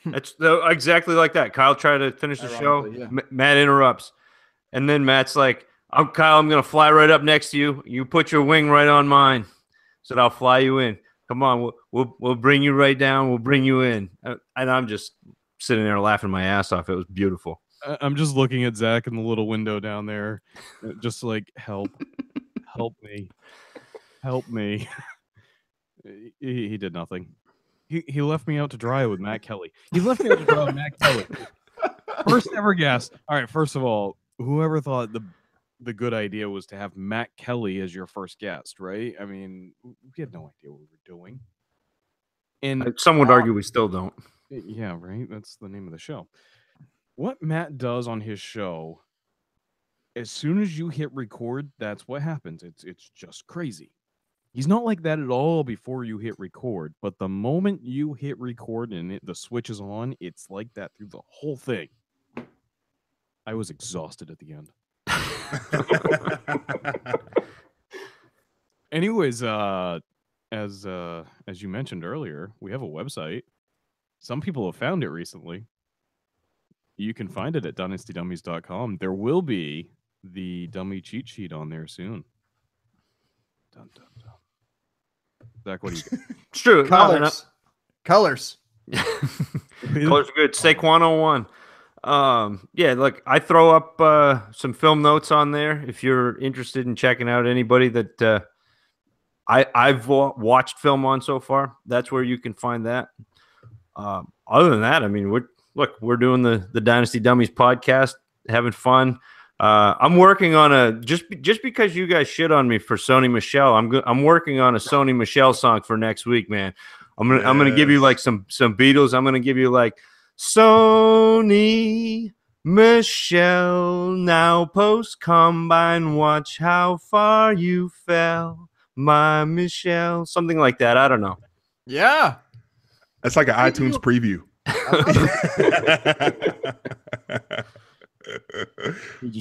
That's exactly like that. Kyle tried to finish the show. Yeah. Matt interrupts, and then Matt's like, Kyle, I'm gonna fly right up next to you. You put your wing right on mine." Said, "I'll fly you in. Come on, we'll bring you right down. We'll bring you in." And I'm just sitting there laughing my ass off. It was beautiful. I'm just looking at Zach in the little window down there, just like, help me. He did nothing. He left me out to dry with Matt Kelly. He left me out to dry with Matt Kelly. First ever guest. All right, first of all, whoever thought the good idea was to have Matt Kelly as your first guest, right? I mean, we had no idea what we were doing. And Some would argue we still don't. Yeah, right? That's the name of the show. What Matt does on his show, as soon as you hit record, that's what happens. It's just crazy. He's not like that at all before you hit record, but the moment you hit record and the switch is on, it's like that through the whole thing. I was exhausted at the end. Anyways, as you mentioned earlier, we have a website. Some people have found it recently. You can find it at dynastydummies.com. There will be the dummy cheat sheet on there soon. Dun, dun, dun. Zach, what do you got? It's true. Colors. Colors are good. Saquon 01. Yeah, look, I throw up some film notes on there if you're interested in checking out anybody that I've watched film on so far. That's where you can find that. Other than that, I mean, we're doing the Dynasty Dummies podcast, having fun. I'm working on just because you guys shit on me for Sony Michel. I'm working on a Sony Michel song for next week, man. I'm gonna give you like some Beatles. I'm gonna give you like Sony Michel, now post combine, watch how far you fell, my Michel, something like that. I don't know. Yeah, that's like an iTunes preview.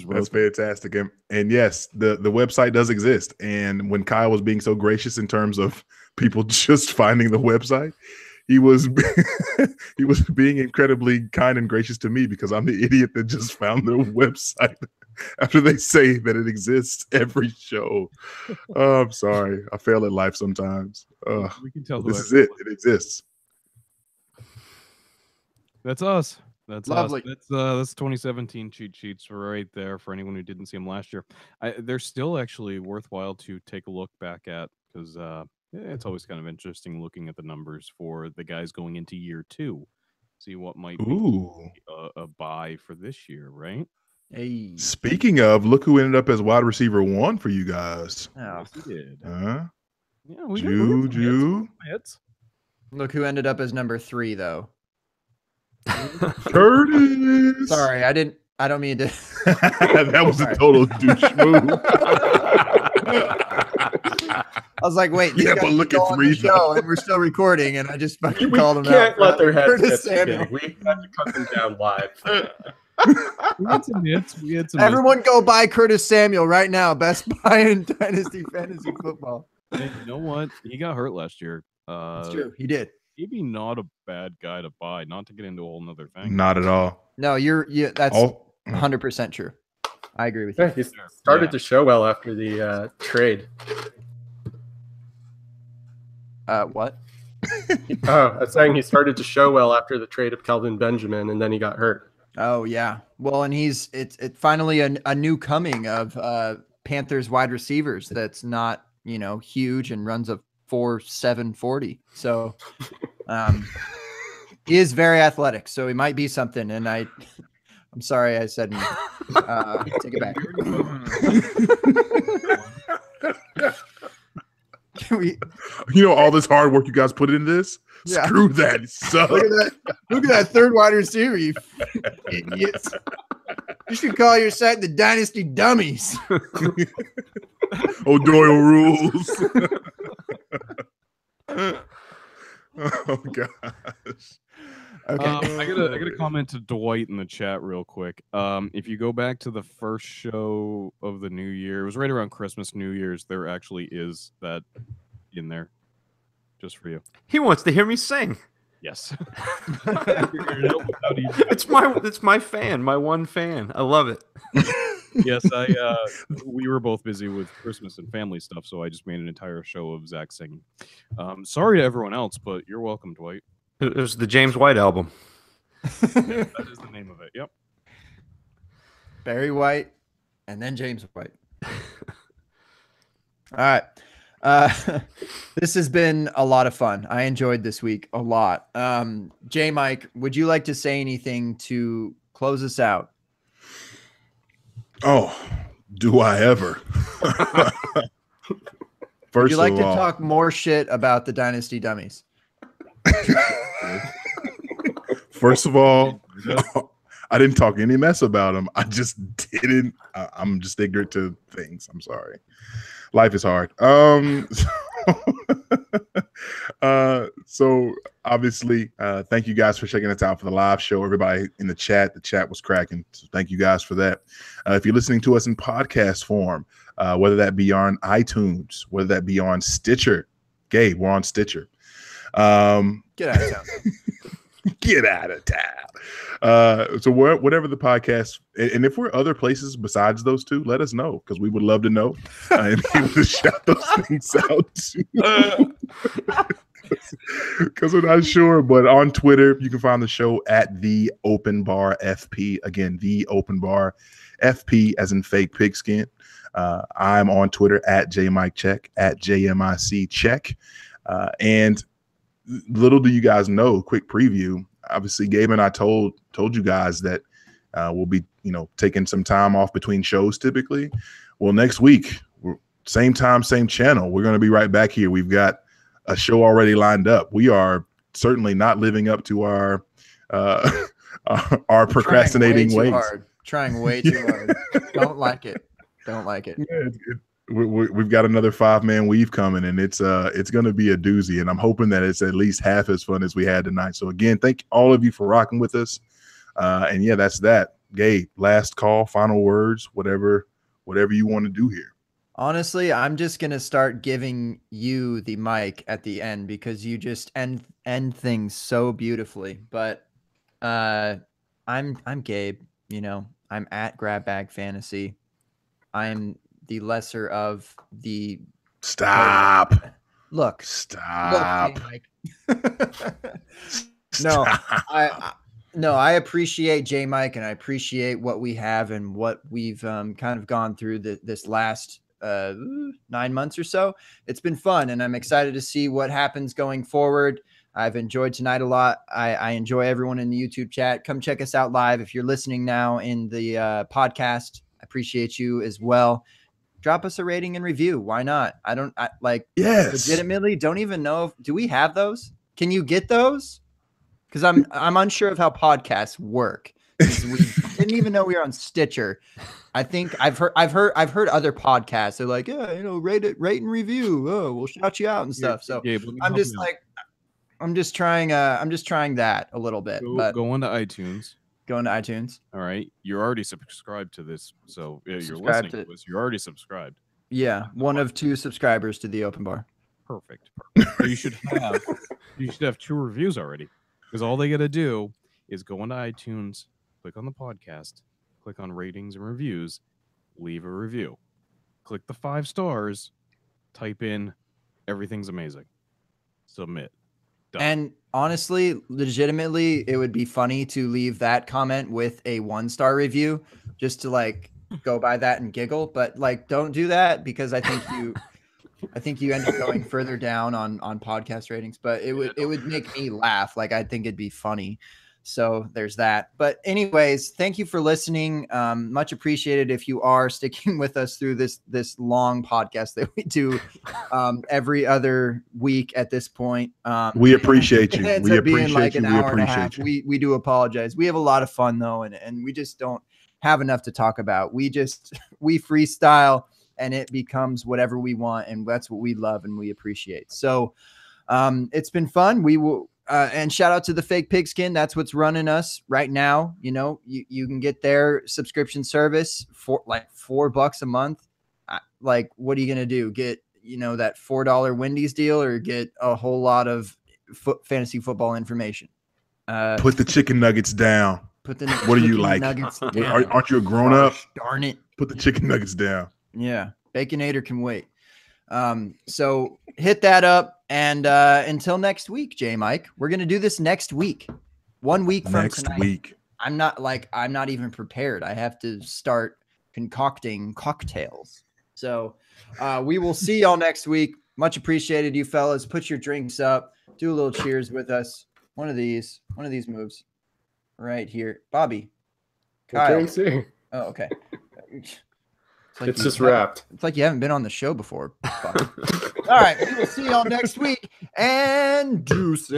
That's fantastic. And yes, the website does exist. And when Kyle was being so gracious in terms of people just finding the website, he was he was being incredibly kind and gracious to me because I'm the idiot that just found the website after they say that it exists every show. Oh, I'm sorry. I fail at life sometimes. We can tell this is it. It exists. That's us. That's lovely. That's 2017 cheat sheets right there for anyone who didn't see them last year. They're still actually worthwhile to take a look back at because it's always kind of interesting looking at the numbers for the guys going into year 2. See what might be a buy for this year, right? Hey. Speaking of, look who ended up as wide receiver 1 for you guys. Oh, he did. Yeah, we Juju. Hits. Look who ended up as number 3 though. Curtis. Sorry, I don't mean to. That was a total douche move. I was like, wait, these Yeah, guys but look are at on 3 the show and we're still recording, and I just fucking We called them can't out. let their heads Curtis get Samuel. spinning. We have to cut them down live. We had some hits. We had some. Everyone go buy Curtis Samuel right now. Best buy in Dynasty Fantasy Football. Hey, you know what? He got hurt last year. That's true. He did. Maybe not a bad guy to buy. Not to get into a whole nother thing. Not at all. No, that's All 100% true. I agree with you. Yeah, he started to show well after the trade. What? Oh, I was saying he started to show well after the trade of Kelvin Benjamin, and then he got hurt. Oh yeah. Well, and it's finally a new coming of Panthers wide receivers that's not, huge and runs a 4.7 40. So he is very athletic, so he might be something. And I'm sorry I said take it back. All this hard work you guys put into this? Yeah. Screw that. So Look at that third wide receiver, you idiots. You should call your site the Dynasty Dummies. O'Doyle rules. Oh gosh. Okay. I got a comment to Dwight in the chat real quick. If you go back to the first show of the new year, it was right around Christmas, New Year's. There actually is that in there, just for you. He wants to hear me sing. Yes. It's my fan, my one fan. I love it. Yes, we were both busy with Christmas and family stuff, so I just made an entire show of Zach singing. Sorry to everyone else, but you're welcome, Dwight. It was the James White album. Yeah, that is the name of it. Yep. Barry White and then James White. All right. This has been a lot of fun. I enjoyed this week a lot. JMic, would you like to say anything to close us out? Oh, do I ever? Would you like to talk more shit about the Dynasty Dummies? First of all, I didn't talk any mess about them. I just didn't. I'm just ignorant to things. I'm sorry. Life is hard. So obviously, thank you guys for checking us out for the live show. Everybody in the chat was cracking. So thank you guys for that. If you're listening to us in podcast form, whether that be on iTunes, whether that be on Stitcher, Gabe, we're on Stitcher. Get out of town. Get out of town. So whatever the podcast, and if we're other places besides those two, let us know, because we would love to know and be able to shout those things out too. Because we're not sure. But on Twitter, you can find the show at The Open Bar FP. Again, The Open Bar FP, as in fake pigskin. I'm on Twitter at JMic at JMic. And little do you guys know, quick preview. Obviously, Gabe and I told you guys that we'll be, taking some time off between shows typically. Well, next week, same time, same channel, we're going to be right back here. We've got a show already lined up. We are certainly not living up to our procrastinating ways. Trying way too hard. Don't like it. Yeah, we've got another 5-man weave coming, and it's going to be a doozy, and I'm hoping that it's at least half as fun as we had tonight. So again, thank all of you for rocking with us. And yeah, that's that. Gabe, last call, final words, whatever you want to do here. Honestly, I'm just going to start giving you the mic at the end, because you just end things so beautifully. But I'm Gabe, I'm at Grab Bag Fantasy. I'm the lesser of the Stop. Look, Mike. No, I appreciate JMic, and I appreciate what we have and what we've kind of gone through this last 9 months or so. It's been fun, and I'm excited to see what happens going forward. I've enjoyed tonight a lot. I enjoy everyone in the YouTube chat. Come check us out live. If you're listening now in the podcast, I appreciate you as well. Drop us a rating and review. Why not? Yes. Legitimately don't even know do we have those? Can you get those? Because I'm unsure of how podcasts work. We Didn't even know we were on Stitcher. I think I've heard other podcasts. They're like, yeah, rate and review. Oh, we'll shout you out and stuff. So Gabe, I'm just trying that a little bit. But go onto iTunes. Go into iTunes. All right, you're already subscribed to this, so you're Subscribe listening to this. You're already subscribed. Yeah, one of 2 subscribers to the Open Bar. Perfect. So you should have 2 reviews already, because all they got to do is go into iTunes, click on the podcast, click on ratings and reviews, leave a review, click the 5 stars, type in everything's amazing, submit. Done. And honestly, legitimately, it would be funny to leave that comment with a 1-star review, just to like go by that and giggle. But like, don't do that, because I think you end up going further down on podcast ratings. But it would make me laugh. Like, I think it'd be funny. So there's that. But anyways, thank you for listening. Much appreciated if you are sticking with us through this long podcast that we do every other week at this point. We appreciate you. We appreciate you. We appreciate you. We do apologize. We have a lot of fun though, and we just don't have enough to talk about. We freestyle and it becomes whatever we want, and that's what we love and we appreciate. So it's been fun. We will and shout out to the Fake Pigskin. That's what's running us right now. You can get their subscription service for like $4 a month. Like, what are you gonna do? Get that $4 Wendy's deal, or get a whole lot of fantasy football information? Put the chicken nuggets down. What are you like? Aren't you a grown up? Darn it! Put the chicken nuggets down. Yeah, Baconator can wait. So hit that up. And until next week, JMic, we're going to do this next week. 1 week from tonight. Week. I'm not even prepared. I have to start concocting cocktails. So we will see y'all next week. Much appreciated, you fellas. Put your drinks up. Do a little cheers with us. One of these moves right here. Bobby. Kyle. I can't see. Oh, okay. It's just wrapped. It's like you haven't been on the show before. All right. We will see y'all next week. And deuces.